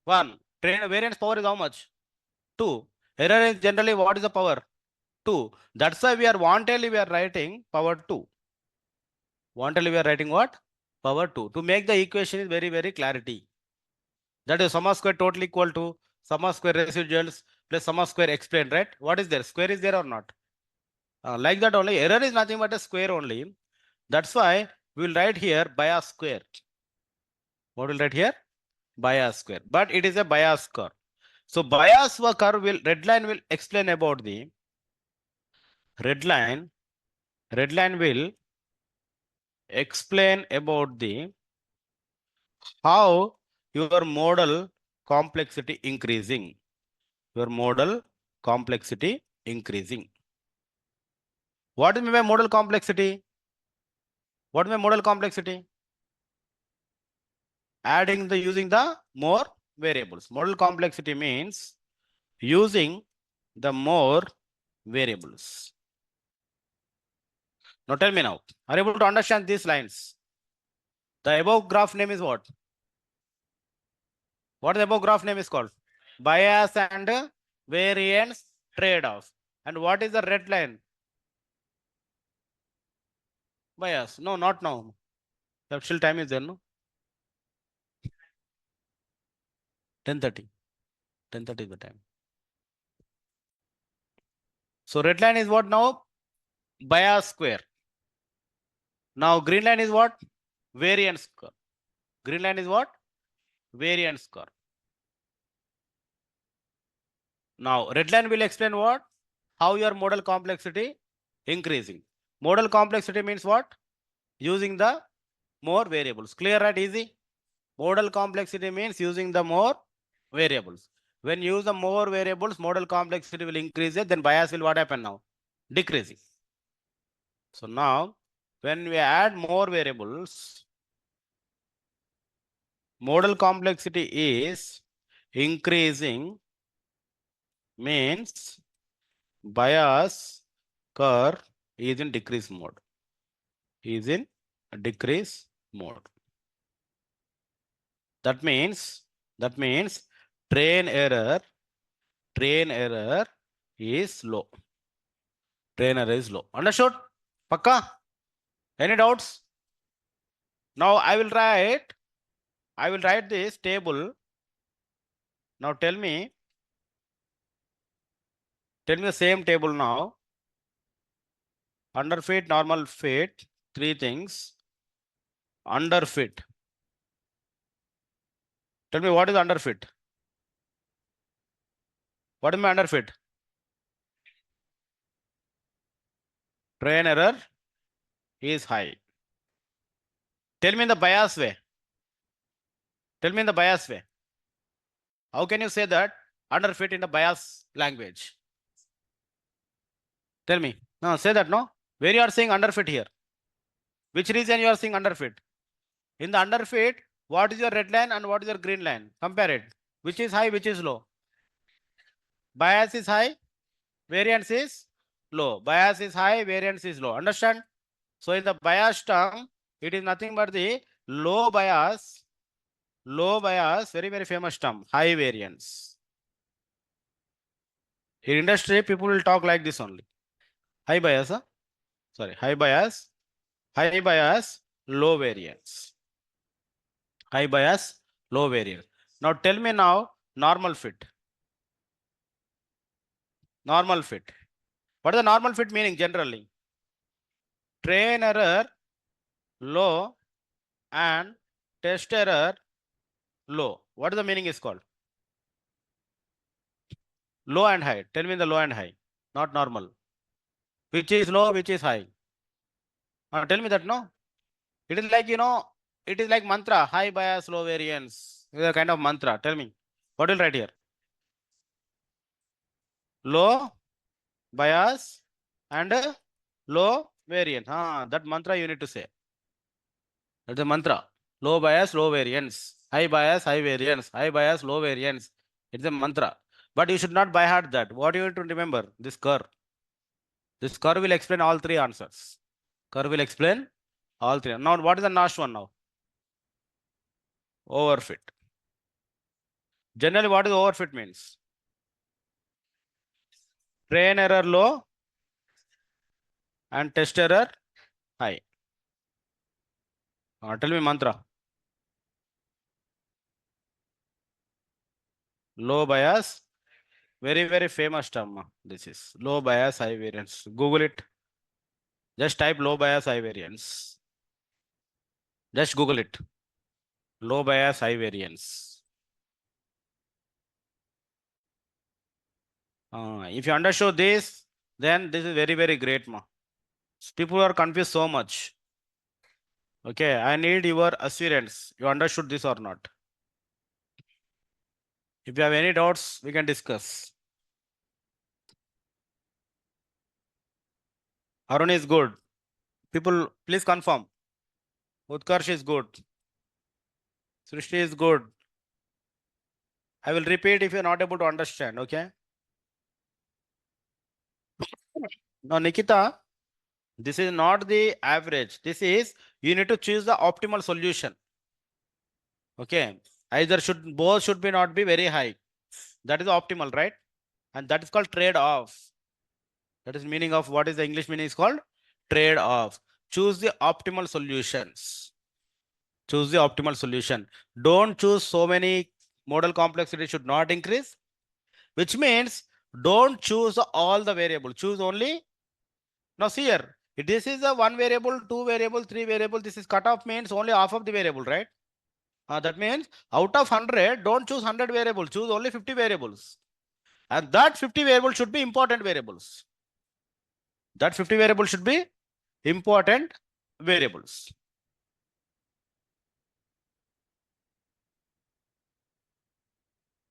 1. Variance power is how much? 2. Error is generally what is the power? 2. That's why we are writing power 2. Wanted we are writing what? Power 2. To make the equation is very, very clarity. That is sum of square total equal to sum of square residuals plus sum of square explained, right? What is there? Square is there or not? Like that only. Error is nothing but a square only. That's why we will write here bias square. What will write here? Bias square. But it is a bias curve. So bias curve will, red line will explain about the red line will explain about the how your model complexity increasing. Your model complexity increasing. What is my model complexity? What is my model complexity? Adding the using the more variables. Model complexity means using the more variables. Now tell me now, are you able to understand these lines? The above graph name is what? What the above graph name is called? Bias and variance trade-off. And what is the red line? Bias. No, not now. Still time is there, no? 10:30. 10:30 is the time. So red line is what now? Bias square. Now green line is what? Variance curve. Green line is what? Variance curve. Now red line will explain what? How your model complexity increasing. Model complexity means what? Using the more variables. Clear, right? Easy. Model complexity means using the more variables. When you use the more variables, model complexity will increase it. Then bias will what happen now? Decreasing. So now when we add more variables, model complexity is increasing, means bias curve is in decrease mode. Is in decrease mode. That means train error is low. Train error is low. Understood? Pakka? Any doubts? Now I will write this table. Now tell me the same table now. Underfit, normal fit, three things. Underfit. Tell me what is underfit? What is my underfit? Train error is high. Tell me in the bias way. How can you say that underfit in the bias language? Tell me. No, say that, no? Where you are saying underfit here? Which reason you are saying underfit? In the underfit, what is your red line and what is your green line? Compare it. Which is high, which is low? Bias is high, variance is low. Bias is high, variance is low. Understand? So in the bias term, it is nothing but the low bias Low bias, very, very famous term, high variance. In industry, people will talk like this only. High bias, huh? Sorry, high bias, low variance. High bias, low variance. Now tell me now, normal fit. Normal fit. What is the normal fit meaning generally? Train error low and test error low. What is the meaning is called? Low and high. Tell me the low and high, not normal. Which is low, which is high? Tell me that, no? It is like, it is like mantra, high bias, low variance. It is a kind of mantra. Tell me, what will write here? Low bias and low variance. That mantra you need to say. That's the mantra. Low bias, low variance. High bias, high variance. High bias, low variance. It's a mantra. But you should not by heart that. What you need to remember? This curve. This curve will explain all three answers. Curve will explain all three. Now, what is the last one now? Overfit. Generally, what is overfit means? Train error low and test error high. Tell me mantra. Low bias. Very, very famous term. This is low bias, high variance. Google it. Just type low bias, high variance. Just Google it. Low bias, high variance. If you understood this, then this is very, very great. People are confused so much. Okay, I need your assurance. You understood this or not? If you have any doubts, we can discuss. Arun is good. People, please confirm. Utkarsh is good. Srishti is good. I will repeat if you're not able to understand, okay? Now, Nikita, this is not the average. This is, you need to choose the optimal solution. Okay. Either both should be not be very high. That is optimal, right? And that is called trade-off. That is meaning of what is the English meaning is called trade-off. Choose the optimal solutions. Choose the optimal solution. Don't choose so many. Model complexity should not increase, which means don't choose all the variable. Choose only. Now see here, this is a 1 variable, 2 variable, 3 variable. This is cutoff means only half of the variable, right? That means out of 100, don't choose 100 variables. Choose only 50 variables. And that 50 variables should be important variables. That 50 variables should be important variables.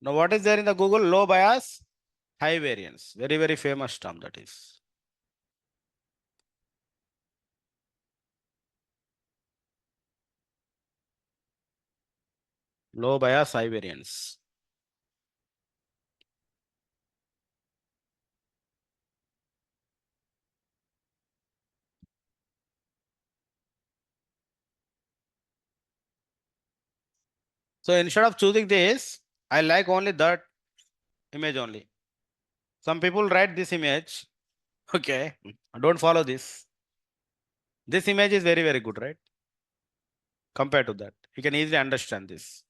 Now, what is there in the Google? Low bias, high variance. Very, very famous term that is. Low bias, high variance. So instead of choosing this, I like only that image only. Some people write this image. Okay, don't follow this. This image is very, very good, right? Compared to that, you can easily understand this.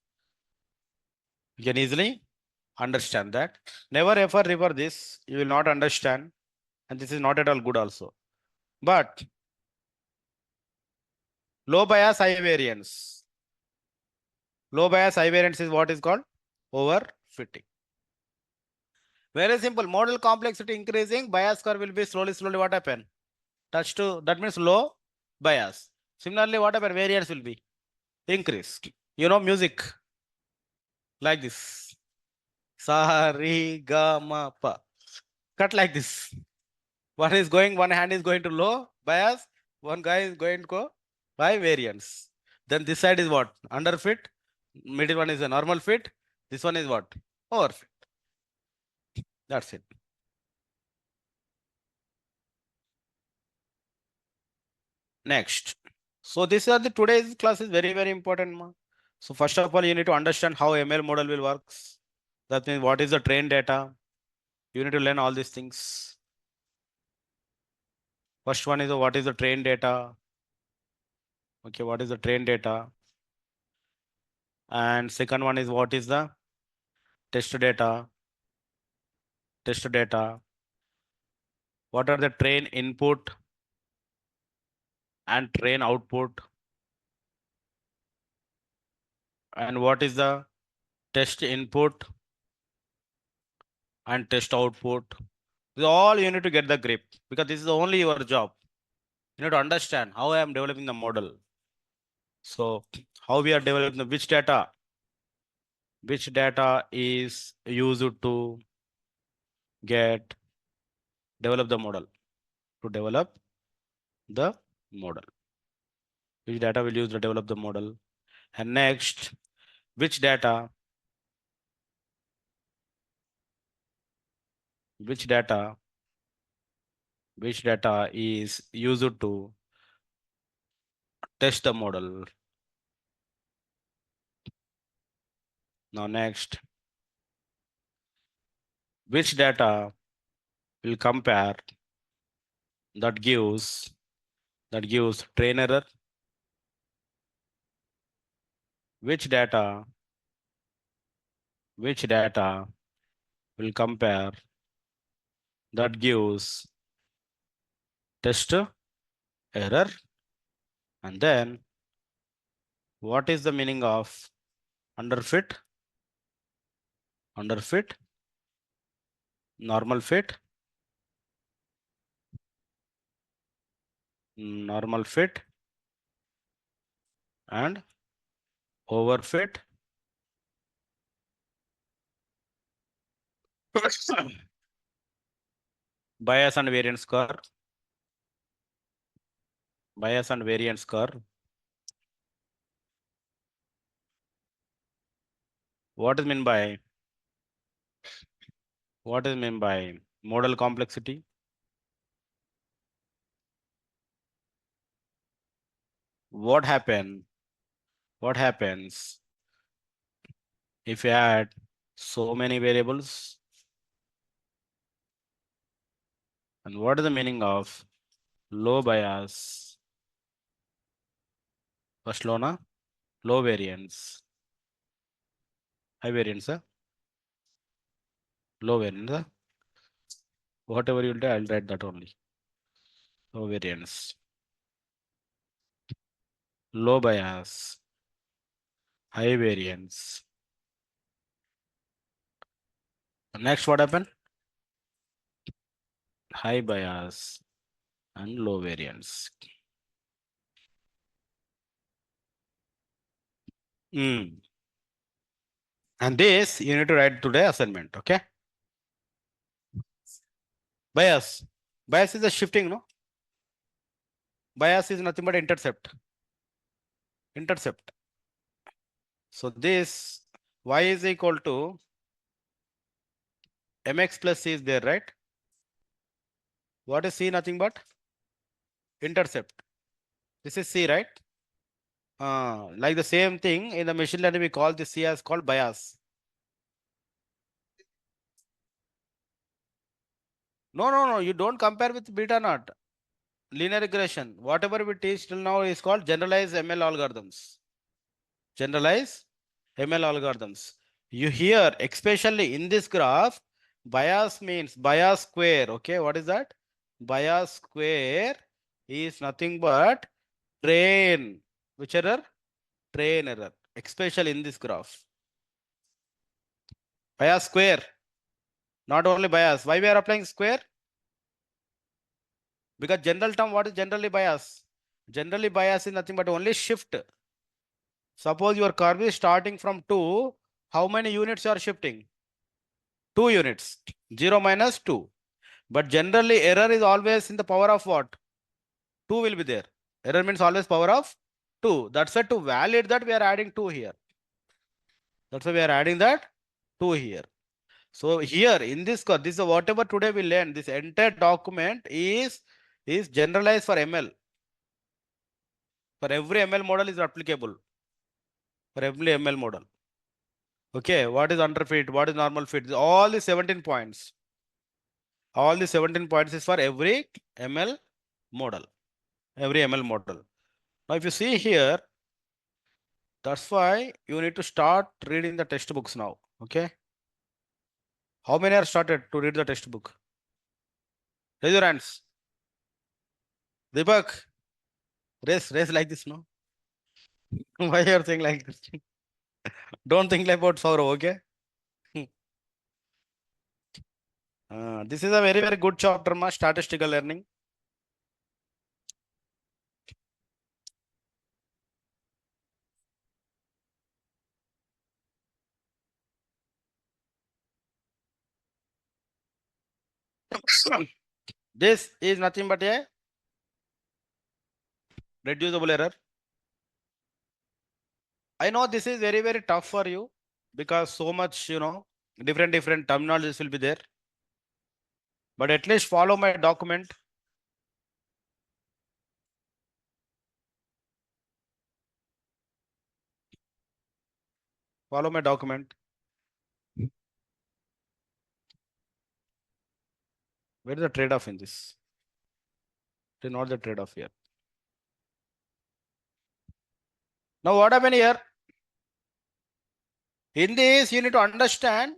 You can easily understand that. Never ever refer this. You will not understand. And this is not at all good also. But low bias, high variance. Low bias, high variance is what is called overfitting. Very simple. Model complexity increasing, bias curve will be slowly, what happen? Touch to, that means low bias. Similarly, what happen? Variance will be increased. Music like this. Sa, re, ga, ma, pa. Cut like this. One hand is going to low bias, one guy is going to go by variance. Then this side is what? Underfit. Middle one is a normal fit. This one is what? Overfit. That's it. Next. So this are the today's class is very, very important. So first of all, you need to understand how ML model will works. That means what is the train data? You need to learn all these things. First one is what is the train data? Okay, what is the train data? And second one is what is the test data? Test data. What are the train input and train output? And what is the test input and test output? This is all you need to get the grip because this is only your job. You need to understand how I am developing the model. So how we are developing the which data is used to get develop the model, to develop the model. Which data will use to develop the model. And next, which data is used to test the model. Now next, which data will compare that gives train error? Which data will compare that gives test error? And then what is the meaning of underfit, normal fit, and overfit? Bias and variance curve. Bias and variance curve. What is meant by model complexity? What happens if you add so many variables? And what is the meaning of low bias? First low variance. High variance, low variance. Whatever you'll do, I'll write that only. Low variance, low bias, high variance. Next, what happened? High bias and low variance. And this you need to write today assignment, okay? Bias is a shifting, no? Bias is nothing but intercept. So this y is equal to mx plus c is there, right? What is c? Nothing but intercept. This is c, right? Like the same thing in the machine learning, we call this c as called bias. No, you don't compare with beta naught. Linear regression, whatever we teach till now is called generalized ML algorithms. You hear, especially in this graph, bias means bias square. Okay, what is that? Bias square is nothing but train. Which error? Train error, especially in this graph. Bias square, not only bias. Why we are applying square? Because general term, what is generally bias? Generally bias is nothing but only shift. Suppose your curve is starting from 2, how many units you are shifting? 2 units, 0 minus 2. But generally error is always in the power of what? 2 will be there. Error means always power of 2. That's why to validate that we are adding 2 here. That's why we are adding that 2 here. So here in this is whatever today we learned, this entire document is generalized for ML. For every ML model is applicable. for every ML model. Okay, what is underfit? What is normal fit? All the 17 points. All the 17 points is for every ML model. Every ML model. Now, if you see here, that's why you need to start reading the textbooks now. Okay. How many are started to read the textbook? Raise your hands. Deepak, raise like this, no? Why you are saying like this? Don't think like about sorrow, okay? This is a very, very good chapter, ma, statistical learning. This is nothing but a reducible error. I know this is very, very tough for you because so much, different terminologies will be there. But at least follow my document. Follow my document. Where is the trade-off in this? It is not the trade-off here. Now what happened here? In this, you need to understand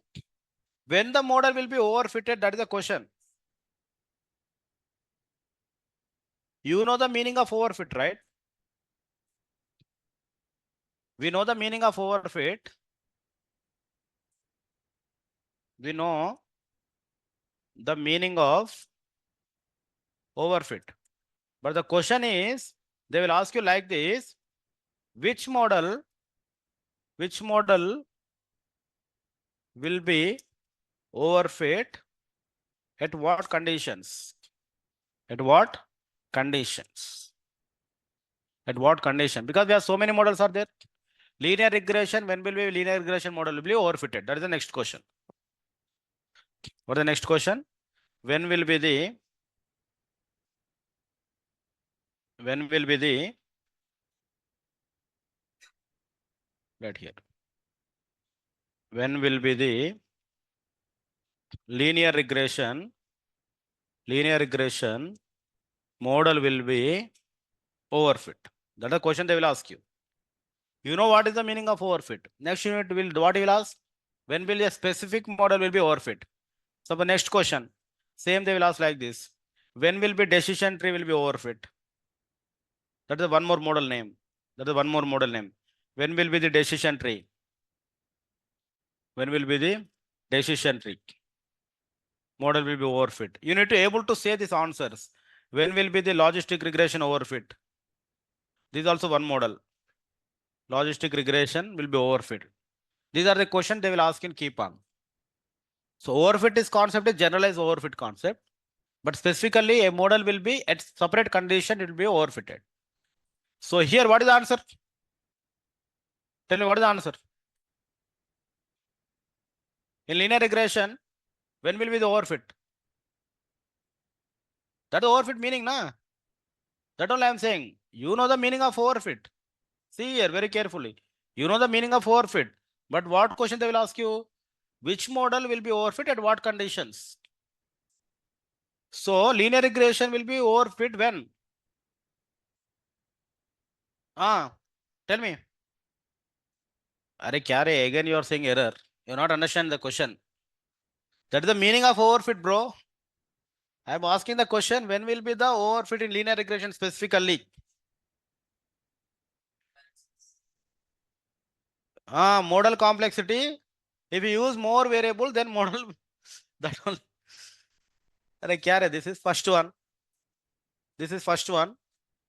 when the model will be overfitted. That is the question. You know the meaning of overfit, right? We know the meaning of overfit. We know the meaning of overfit. But the question is, they will ask you like this, which model will be overfit at what conditions? At what conditions? At what condition? Because we have so many models are there. Linear regression, when will be linear regression model will be overfitted? That is the next question. What is the next question? When will be the right here? When will be the linear regression model will be overfit? That's the question they will ask you. You know what is the meaning of overfit? Next unit will what you will ask? When will a specific model will be overfit? So the next question, same they will ask like this. When will be decision tree will be overfit? That is one more model name. When will be the decision tree? When will be the decision tree? Model will be overfit. You need to able to say these answers. When will be the logistic regression overfit? This is also one model. Logistic regression will be overfit. These are the questions they will ask in keep on. So overfit is concept is generalized overfit concept, but specifically a model will be at separate condition, it will be overfitted. So here, what is the answer? Tell me what is the answer? In linear regression, when will be the overfit? That is overfit meaning, na? That all I am saying. You know the meaning of overfit. See here very carefully. You know the meaning of overfit. But what question they will ask you? Which model will be overfit at what conditions? So linear regression will be overfit when? Tell me. Again you are saying error. You not understand the question. That is the meaning of overfit, bro. I am asking the question, when will be the overfit in linear regression specifically? Model complexity. If you use more variable, then model that one. This is first one. This is first one.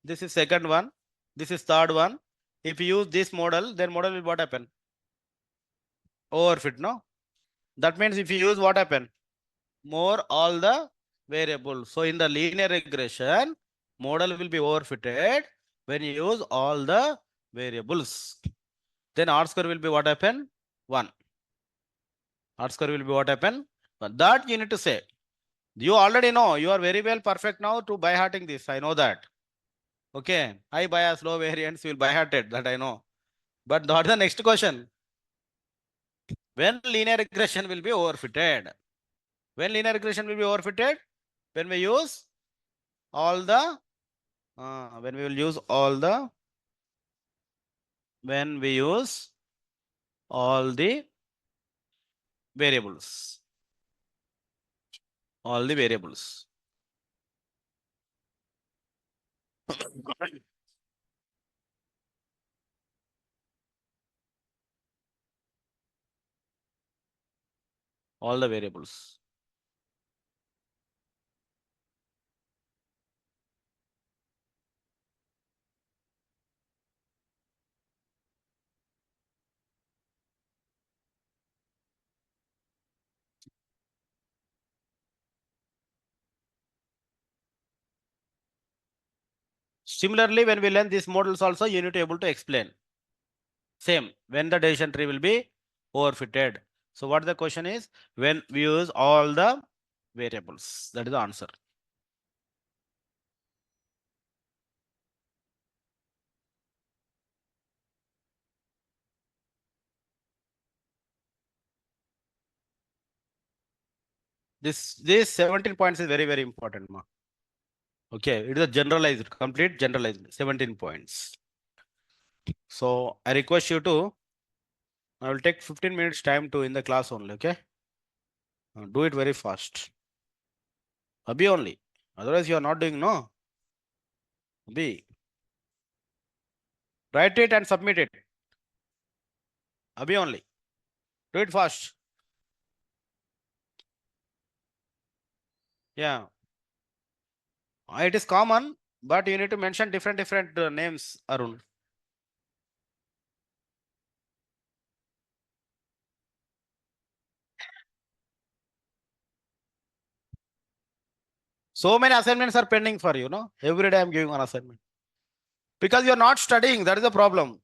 This is second one. This is third one. If you use this model, then model will what happen? Overfit, no? That means if you use what happen? More all the variables. So in the linear regression, model will be overfitted when you use all the variables. Then R square will be what happen? 1. R square will be what happen? But that you need to say. You already know. You are very well perfect now to by hearting this. I know that. Okay. High bias, low variance, you will by heart it. That I know. But not the next question. When linear regression will be overfitted? When linear regression will be overfitted? When we use all the when we will use all the when we use all the variables. All the variables. All the variables. Similarly, when we learn these models also, you need to be able to explain. Same, when the decision tree will be overfitted. So what the question is, when we use all the variables, that is the answer. This 17 points is very, very important, ma. Okay, it is a generalized, complete generalized, 17 points. So I request you to, I will take 15 minutes time to in the class only, okay? Do it very fast. Abhi only. Otherwise you are not doing, no? Abhi. Write it and submit it. Abhi only. Do it fast. Yeah. It is common, but you need to mention different names, Arun. So many assignments are pending for you, no? Every day I'm giving one assignment. Because you're not studying, that is the problem.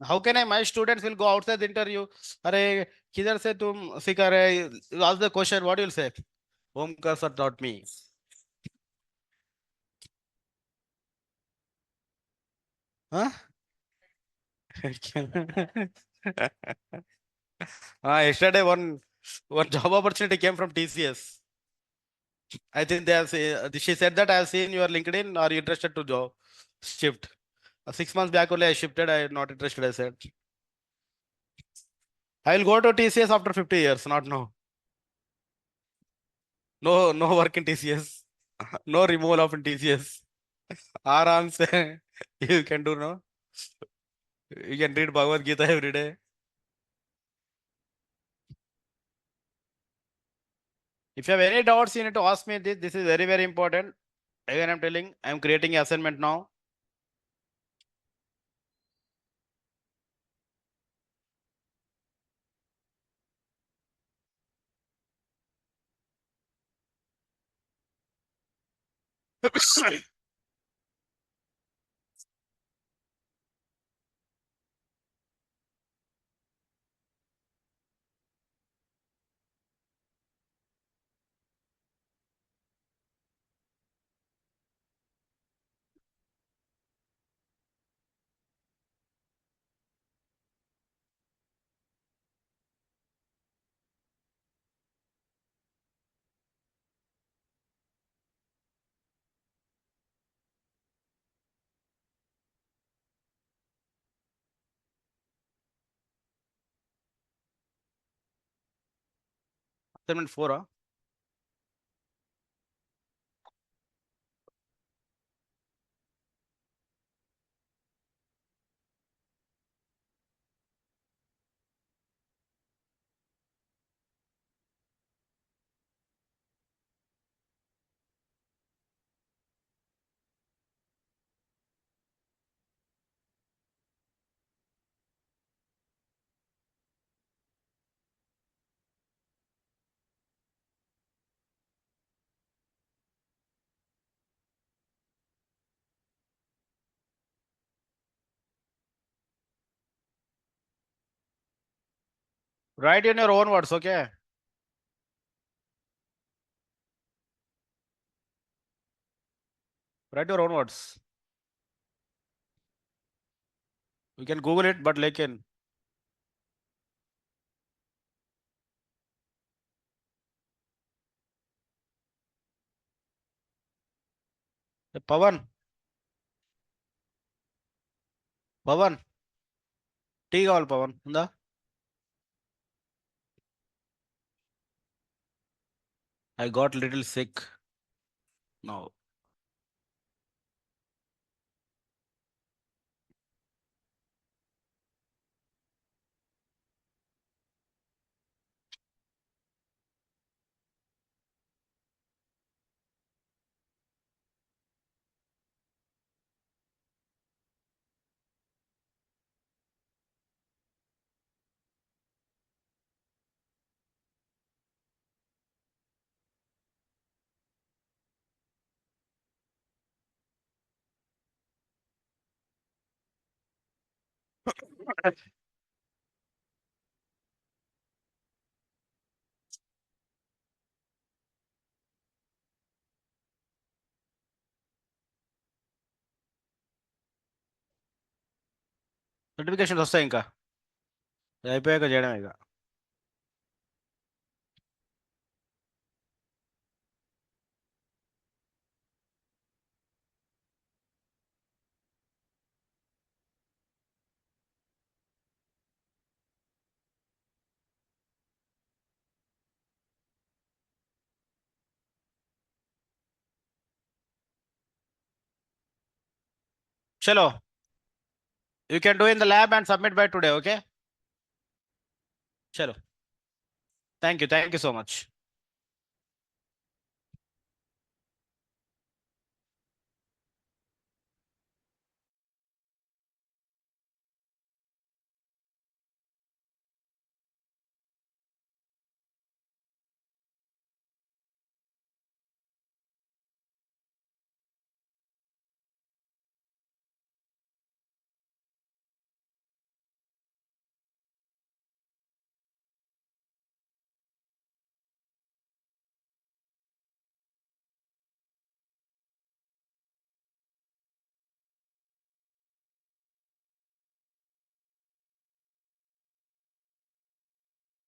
How can I, my students will go outside the interview. Are kidhar se tum sikha rahe? You ask the question, what you'll say? Omkar sir taught me. Huh? Yesterday one job opportunity came from TCS. I think they have she said that I have seen your LinkedIn. Are you interested to job shift? 6 months back only I shifted. I am not interested. I said I will go to TCS after 50 years. Not now. No work in TCS. No removal of in TCS. Aram se you can do, no. You can read Bhagavad Gita every day. If you have any doubts, you need to ask me this. This is very, very important. Again, I'm telling, I'm creating assignment now. Assignment 4, huh? Write in your own words, okay? Write your own words. You can Google it, but लेकिन पवन पवन tea కావాలి పవన్ ఉందా I got little sick now. Notifications వస్తాయి ఇంకా ఇది అయిపోయాక చేయడమే ఇక చలో you can do in the lab and submit by today, okay? Chalo. Thank you so much.